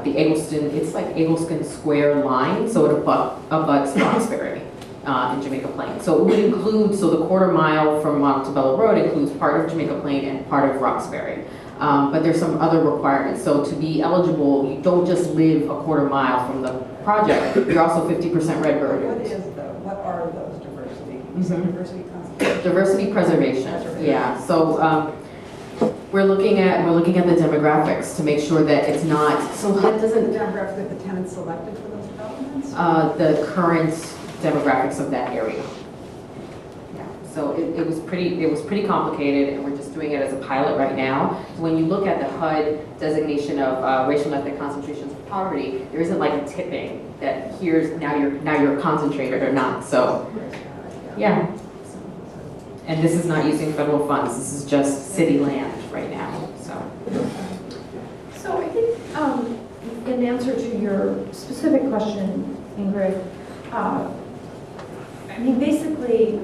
Speaker 3: the Eggleston, it's like Eggleston Square line, so it abuts Roxbury in Jamaica Plain. So it would include, so the quarter mile from Montebello Road includes part of Jamaica Plain and part of Roxbury. But there's some other requirements. So to be eligible, you don't just live a quarter mile from the project. You're also 50% red bird.
Speaker 6: What are those diversity? You said diversity conservation?
Speaker 3: Diversity preservation, yeah. So we're looking at the demographics to make sure that it's not, so HUD
Speaker 6: Is the
Speaker 3: doesn't,
Speaker 6: demographic that the tenants selected for those developments?
Speaker 3: the current demographics of that area. Yeah. So it was pretty complicated, and we're just doing it as a pilot right now. So when you look at the HUD designation of racial and ethnic concentrations of poverty, there isn't like a tipping that here's now you're concentrated or not. So yeah. And this is not using federal funds. This is just city land right now.
Speaker 2: So I think, in answer to your specific question, Ingrid, I mean, basically,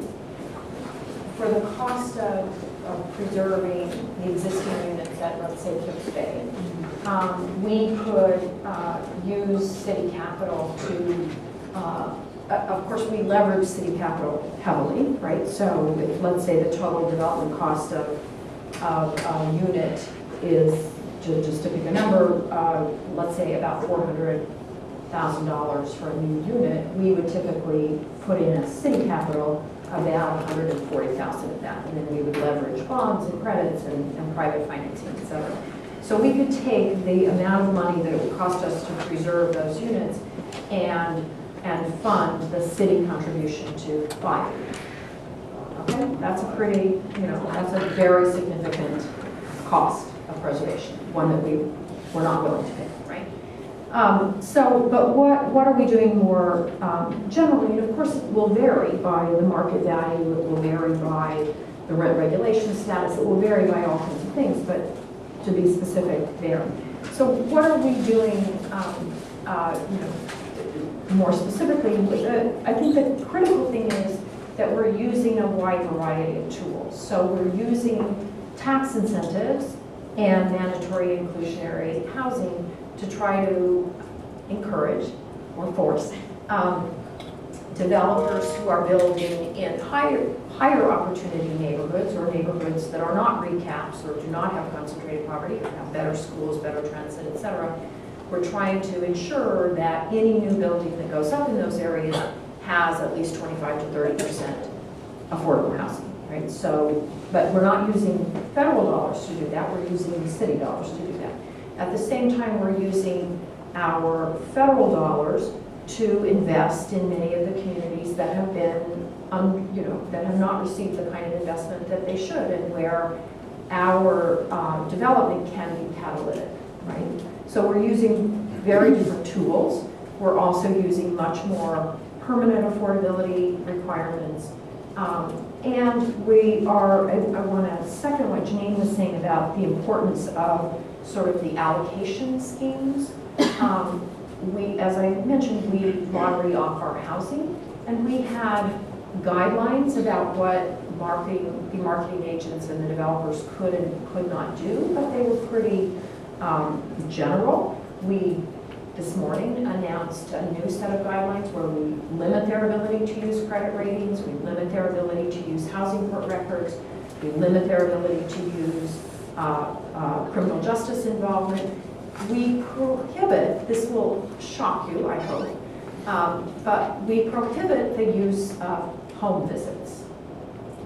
Speaker 2: for the cost of preserving the existing units at, let's say, Kips Bay, we could use city capital to, of course, we leverage city capital heavily, right? So if, let's say, the total development cost of a unit is, just to pick a number, let's say about $400,000 for a new unit, we would typically put in as city capital about $140,000 of that, and then we would leverage bonds and credits and private financing, et cetera. So we could take the amount of money that it would cost us to preserve those units and fund the city contribution to buy it. Okay, that's a pretty, that's a very significant cost of preservation, one that we're not willing to pay, right? But what are we doing more generally? And of course, it will vary by the market value, it will vary by the rent regulation status, it will vary by all kinds of things, but to be specific there. So what are we doing, more specifically? I think the critical thing is that we're using a wide variety of tools. So we're using tax incentives and mandatory inclusionary housing to try to encourage or force developers who are building in higher opportunity neighborhoods or neighborhoods that are not recaps or do not have concentrated poverty, or have better schools, better transit, et cetera. We're trying to ensure that any new building that goes up in those areas has at least 25 to 30% affordable housing, right? So, but we're not using federal dollars to do that, we're using the city dollars to do that. At the same time, we're using our federal dollars to invest in many of the communities that have been, that have not received the kind of investment that they should, and where our development can be catalytic, right? So we're using very different tools. We're also using much more permanent affordability requirements. And we are, I want to second what Janine was saying about the importance of sort of the allocation schemes. As I mentioned, we lottery off our housing, and we had guidelines about what the marketing agents and the developers could and could not do, but they were pretty general. We, this morning, announced a new set of guidelines where we limit their ability to use credit ratings, we limit their ability to use housing court records, we limit their ability to use criminal justice involvement. We prohibit, this will shock you, I hope, but we prohibit the use of home visits.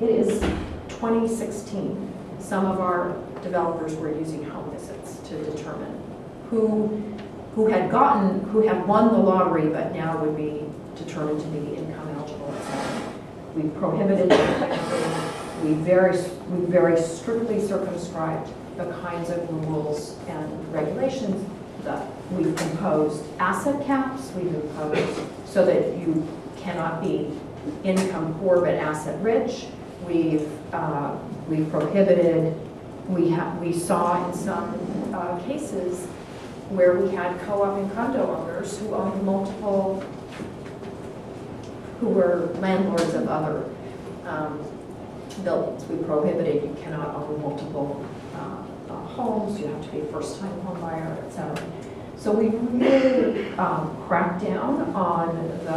Speaker 2: It is 2016. Some of our developers were using home visits to determine who had won the lottery, but now would be determined to be income eligible, etc. We prohibited that. We very strictly circumscribed the kinds of rules and regulations that we've imposed. Asset caps we've imposed so that you cannot be income poor but asset rich. We've prohibited. We saw in some cases where we had co-op and condo owners who owned multiple, who were landlords of other buildings. We prohibited, you cannot own multiple homes, you have to be a first-time home buyer, etc. So we really cracked down on the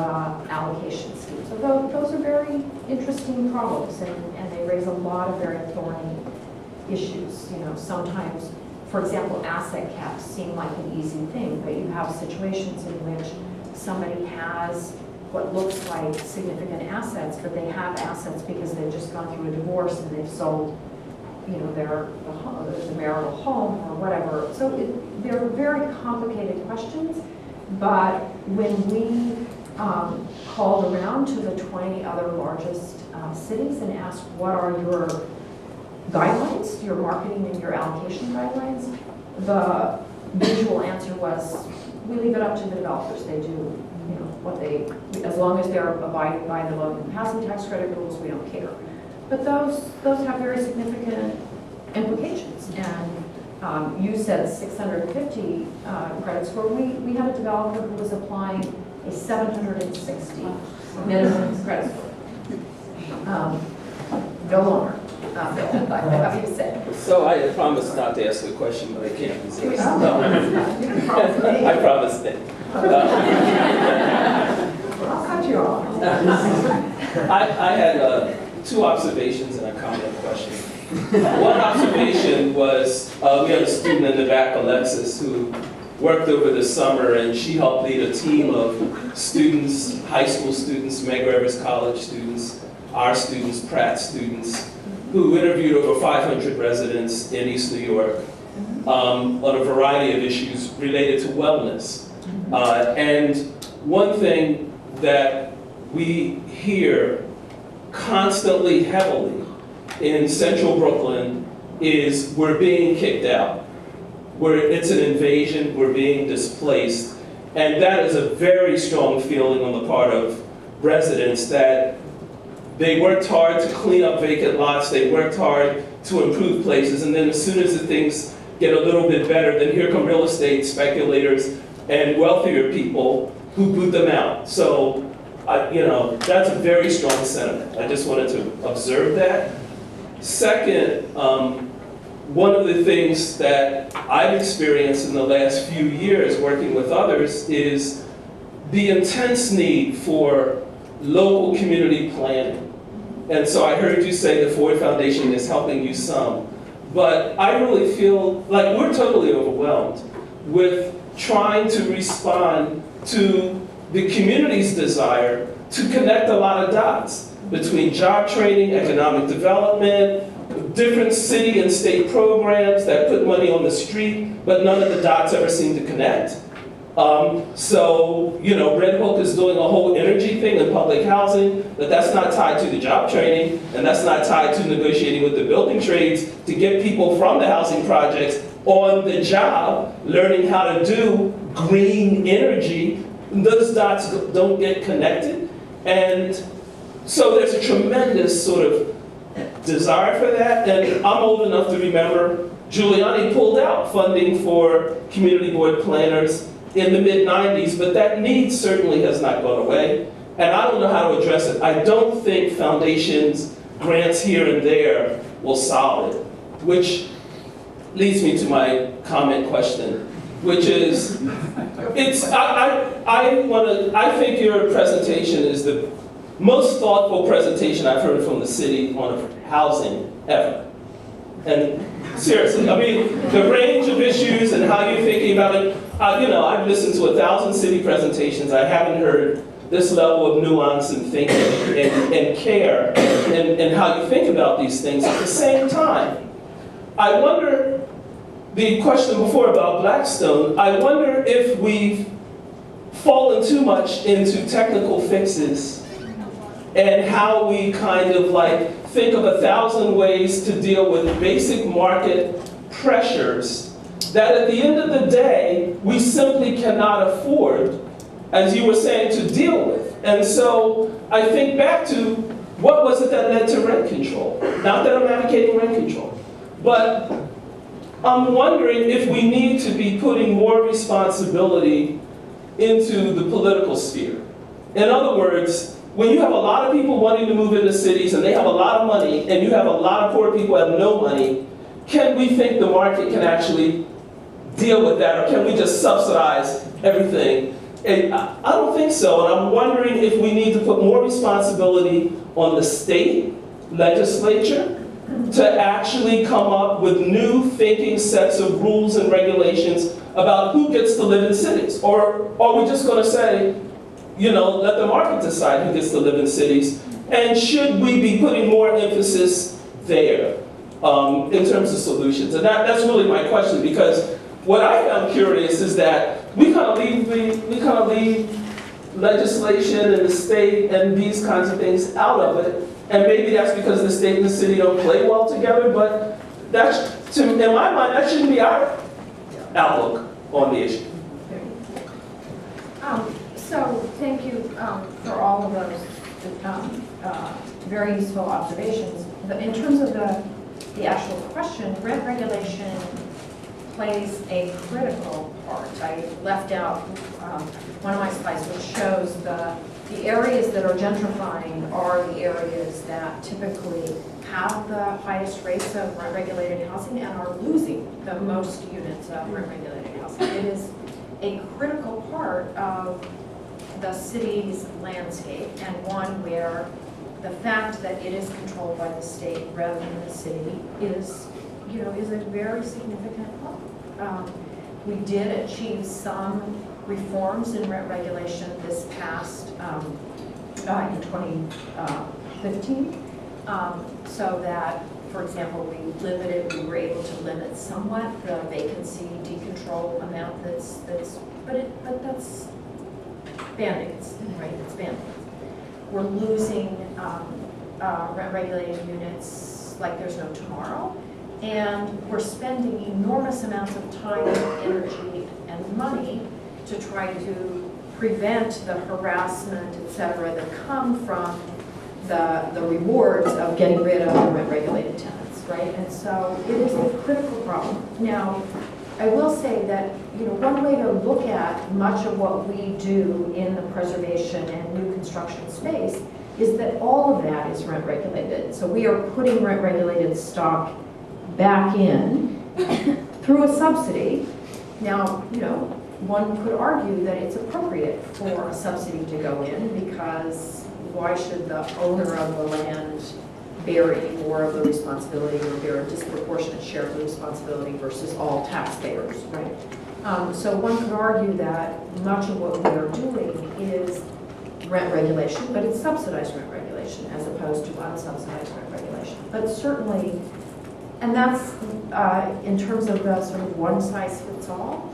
Speaker 2: allocation scheme. So those are very interesting problems, and they raise a lot of very thorny issues. Sometimes for example, asset caps seem like an easy thing, but you have situations in which somebody has what looks like significant assets, but they have assets because they've just gone through a divorce and they've sold, you know, the marital home or whatever. So they're very complicated questions, but when we called around to the 20 other largest cities and asked, what are your guidelines, your marketing and your allocation guidelines, the usual answer was, we leave it up to the developers. They do, you know, what they, as long as they're abiding by the low-income housing tax credit rules, we don't care. But those have very significant implications. And you said 650 credits score. We had a developer who was applying a 760 minimum credit score. No longer. I have to say.
Speaker 8: So I had promised not to ask a question, but I can't resist.
Speaker 2: Oh,
Speaker 8: No.
Speaker 2: you can promise me.
Speaker 8: I promised that.
Speaker 2: I'll cut you off.
Speaker 8: I had two observations and a comment question. One observation was we had a student in the back, Alexis, who worked over the summer, and she helped lead a team of students, high school students, Medgar Evers College students, our students, Pratt students, who interviewed over 500 residents in East New York on a variety of issues related to wellness. And one thing that we hear constantly heavily in central Brooklyn is we're being kicked out. It's an invasion, we're being displaced. And that is a very strong feeling on the part of residents that they worked hard to clean up vacant lots, they worked hard to improve places, and then as soon as the things get a little bit better, then here come real estate speculators and wealthier people who boot them out. So, that's a very strong sentiment. I just wanted to observe that. Second, one of the things that I've experienced in the last few years working with others is the intense need for local community planning. And so I heard you say the Ford Foundation is helping you some, but I really feel like we're totally overwhelmed with trying to respond to the community's desire to connect a lot of dots between job training, economic development, different city and state programs that put money on the street, but none of the dots ever seem to connect. Red Hook is doing a whole energy thing in public housing, but that's not tied to the job training, and that's not tied to negotiating with the building trades to get people from the housing projects on the job, learning how to do green energy. Those dots don't get connected. And so there's a tremendous sort of desire for that. And I'm old enough to remember Giuliani pulled out funding for community board planners in the mid-90s, but that need certainly has not gone away. And I don't know how to address it. I don't think foundations, grants here and there will solve it, which leads me to my comment question, which is, I think your presentation is the most thoughtful presentation I've heard from the city on housing ever. And seriously, I mean, the range of issues and how you're thinking about it, I've listened to 1,000 city presentations. I haven't heard this level of nuance and thinking and care and how you think about these things. At the same time, I wonder, the question before about Blackstone, I wonder if we've fallen too much into technical fixes and how we kind of think of 1,000 ways to deal with basic market pressures that at the end of the day, we simply cannot afford, as you were saying, to deal with. And so I think back to what was it that led to rent control? Not that I'm advocating rent control, but I'm wondering if we need to be putting more responsibility into the political sphere. In other words, when you have a lot of people wanting to move into cities and they have a lot of money and you have a lot of poor people who have no money, can we think the market can actually deal with that, or can we just subsidize everything? And I don't think so, and I'm wondering if we need to put more responsibility on the state legislature to actually come up with new thinking sets of rules and regulations about who gets to live in cities? Or are we just gonna say, let the market decide who gets to live in cities? And should we be putting more emphasis there in terms of solutions? And that's really my question, because what I found curious is that we kind of leave legislation and the state and these kinds of things out of it. And maybe that's because the state and the city don't play well together, but in my mind, that shouldn't be our outlook on the issue.
Speaker 2: So thank you for all of those very useful observations. But in terms of the actual question, rent regulation plays a critical part. I left out one of my slides which shows the areas that are gentrifying are the areas that typically have the highest rates of rent-regulated housing and are losing the most units of rent-regulated housing. It is a critical part of the city's landscape, and one where the fact that it is controlled by the state rather than the city is a very significant problem. We did achieve some reforms in rent regulation this past in 2015, so that, for example, we were able to limit somewhat the vacancy decontrol amount but that's Band-Aids, right? It's Band-Aids. We're losing rent-regulated units like there's no tomorrow, and we're spending enormous amounts of time, energy, and money to try to prevent the harassment, et cetera, that come from the rewards of getting rid of the rent-regulated tenants, right? And so it is a critical problem. Now, I will say that, one way to look at much of what we do in the preservation and new construction space is that all of that is rent regulated. So we are putting rent regulated stock back in through a subsidy. Now, one could argue that it's appropriate for a subsidy to go in, because why should the owner of the land bear any more of the responsibility or bear a disproportionate share of the responsibility versus all taxpayers, right? So one could argue that much of what we are doing is rent regulation, but it's subsidized rent regulation as opposed to unsubsidized rent regulation. But certainly, and that's in terms of the sort of one size fits all.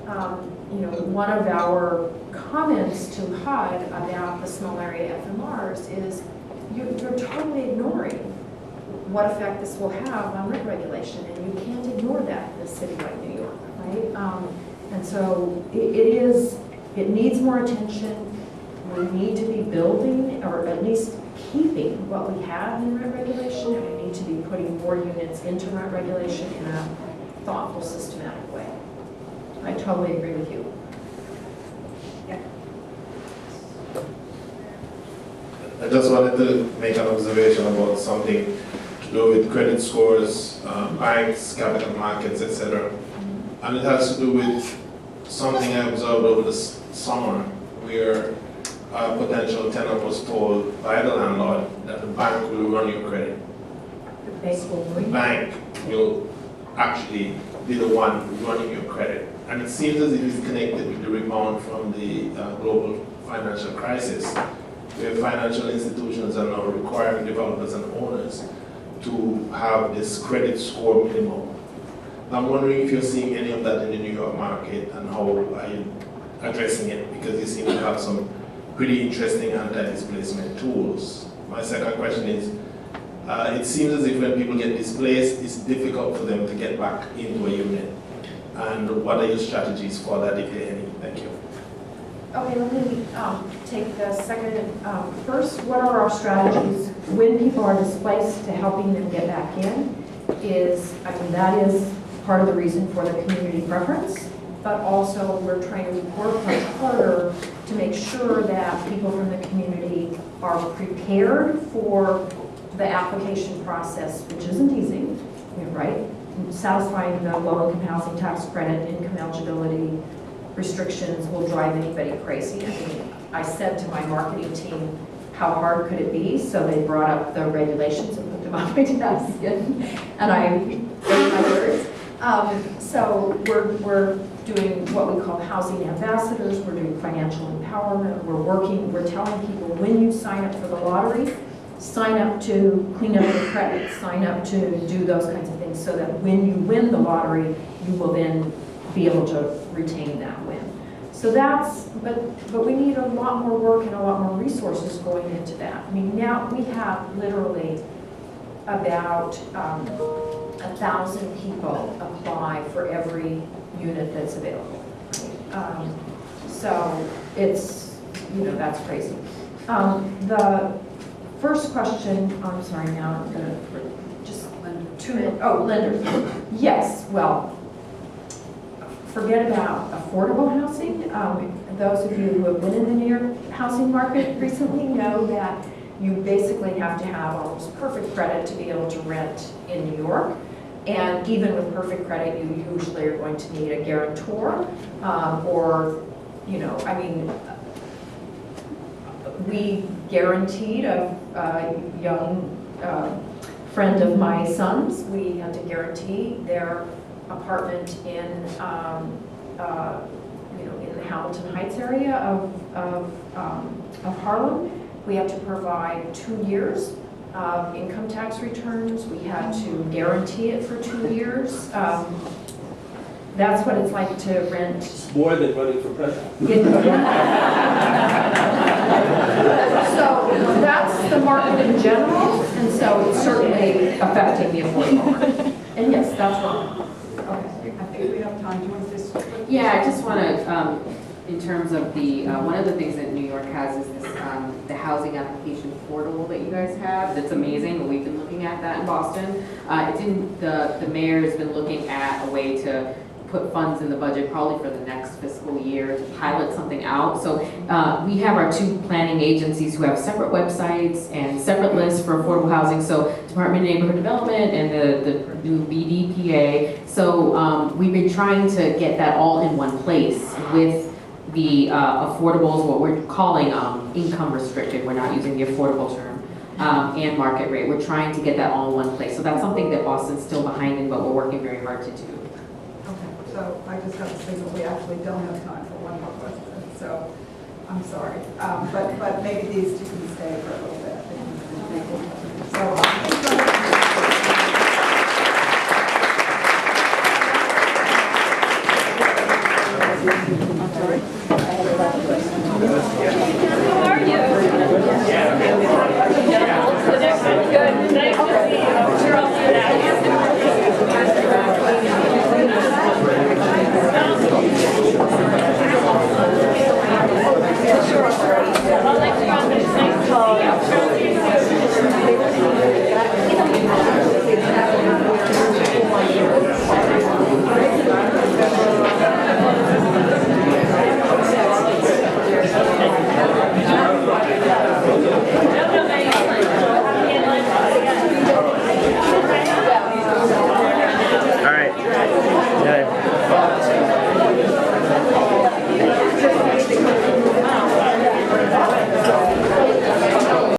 Speaker 2: One of our comments to HUD about the small area FMRs is you're totally ignoring what effect this will have on rent regulation, and you can't ignore that in a city like New York, right? And so it needs more attention. We need to be building, or at least keeping what we have in rent regulation, and we need to be putting more units into rent regulation in a thoughtful, systematic way. I totally agree with you.
Speaker 9: I just wanted to make an observation about something to do with credit scores, banks, capital markets, etc. And it has to do with something I observed over the summer, where a potential tenant was told by the landlord that the bank will run your credit. The bank will actually be the one running your credit. And it seems as if it's connected with the rebound from the global financial crisis, where financial institutions are now requiring developers and owners to have this credit score minimum. I'm wondering if you're seeing any of that in the New York market, and how are you addressing it, because you seem to have some pretty interesting anti-displacement tools. My second question is, it seems as if when people get displaced, it's difficult for them to get back into a unit. And what are your strategies for that, if any? Thank you.
Speaker 2: Okay, let me take the second. First, what are our strategies when people are displaced to helping them get back in? That is part of the reason for the community preference, but also we're trying to work much harder to make sure that people from the community are prepared for the application process, which isn't easy, right? Satisfying the low-income housing tax credit, income eligibility restrictions will drive anybody crazy. I said to my marketing team, how hard could it be? So they brought up the regulations and put the them on my desk, and I ate my words. So we're doing what we call housing ambassadors, we're doing financial empowerment, we're telling people when you sign up for the lottery, sign up to clean up your credit, sign up to do those kinds of things, so that when you win the lottery, you will then be able to retain that win. So that's, but we need a lot more work and a lot more resources going into that. I mean, now we have literally about 1,000 people apply for every unit that's available. So it's, that's crazy. The first question, I'm sorry, now I'm gonna, just 2 minutes, lenders. Yes, well, forget about affordable housing. Those of you who have been in the New York housing market recently know that you basically have to have almost perfect credit to be able to rent in New York. And even with perfect credit, you usually are going to need a guarantor, or, we guaranteed a young friend of my son's, we had to guarantee their apartment in the Hamilton Heights area of Harlem. We had to provide 2 years of income tax returns. We had to guarantee it for 2 years. That's what it's like to rent.
Speaker 8: More than running for president.
Speaker 2: So that's the market in general, and so it's certainly affecting the affordable market. And yes, that's wrong. Okay.
Speaker 6: I think we have time. Do you want to just?
Speaker 3: Yeah, I just want to, in terms of the, one of the things that New York has is this, the housing application portal that you guys have. That's amazing. We've been looking at that in Boston. It's in, the mayor has been looking at a way to put funds in the budget probably for the next fiscal year to pilot something out. So we have our 2 planning agencies who have separate websites and separate lists for affordable housing. So Department of Neighborhood Development and the new BDPA. So we've been trying to get that all in one place with the affordables, what we're calling income restricted. We're not using the affordable term. And market rate. We're trying to get that all in one place. So that's something that Boston's still behind in, but we're working very hard to do.
Speaker 6: Okay, so I just have to say that we actually don't have time for one more question, so I'm sorry. But maybe these 2 can stay for a little bit. So,
Speaker 2: How are you?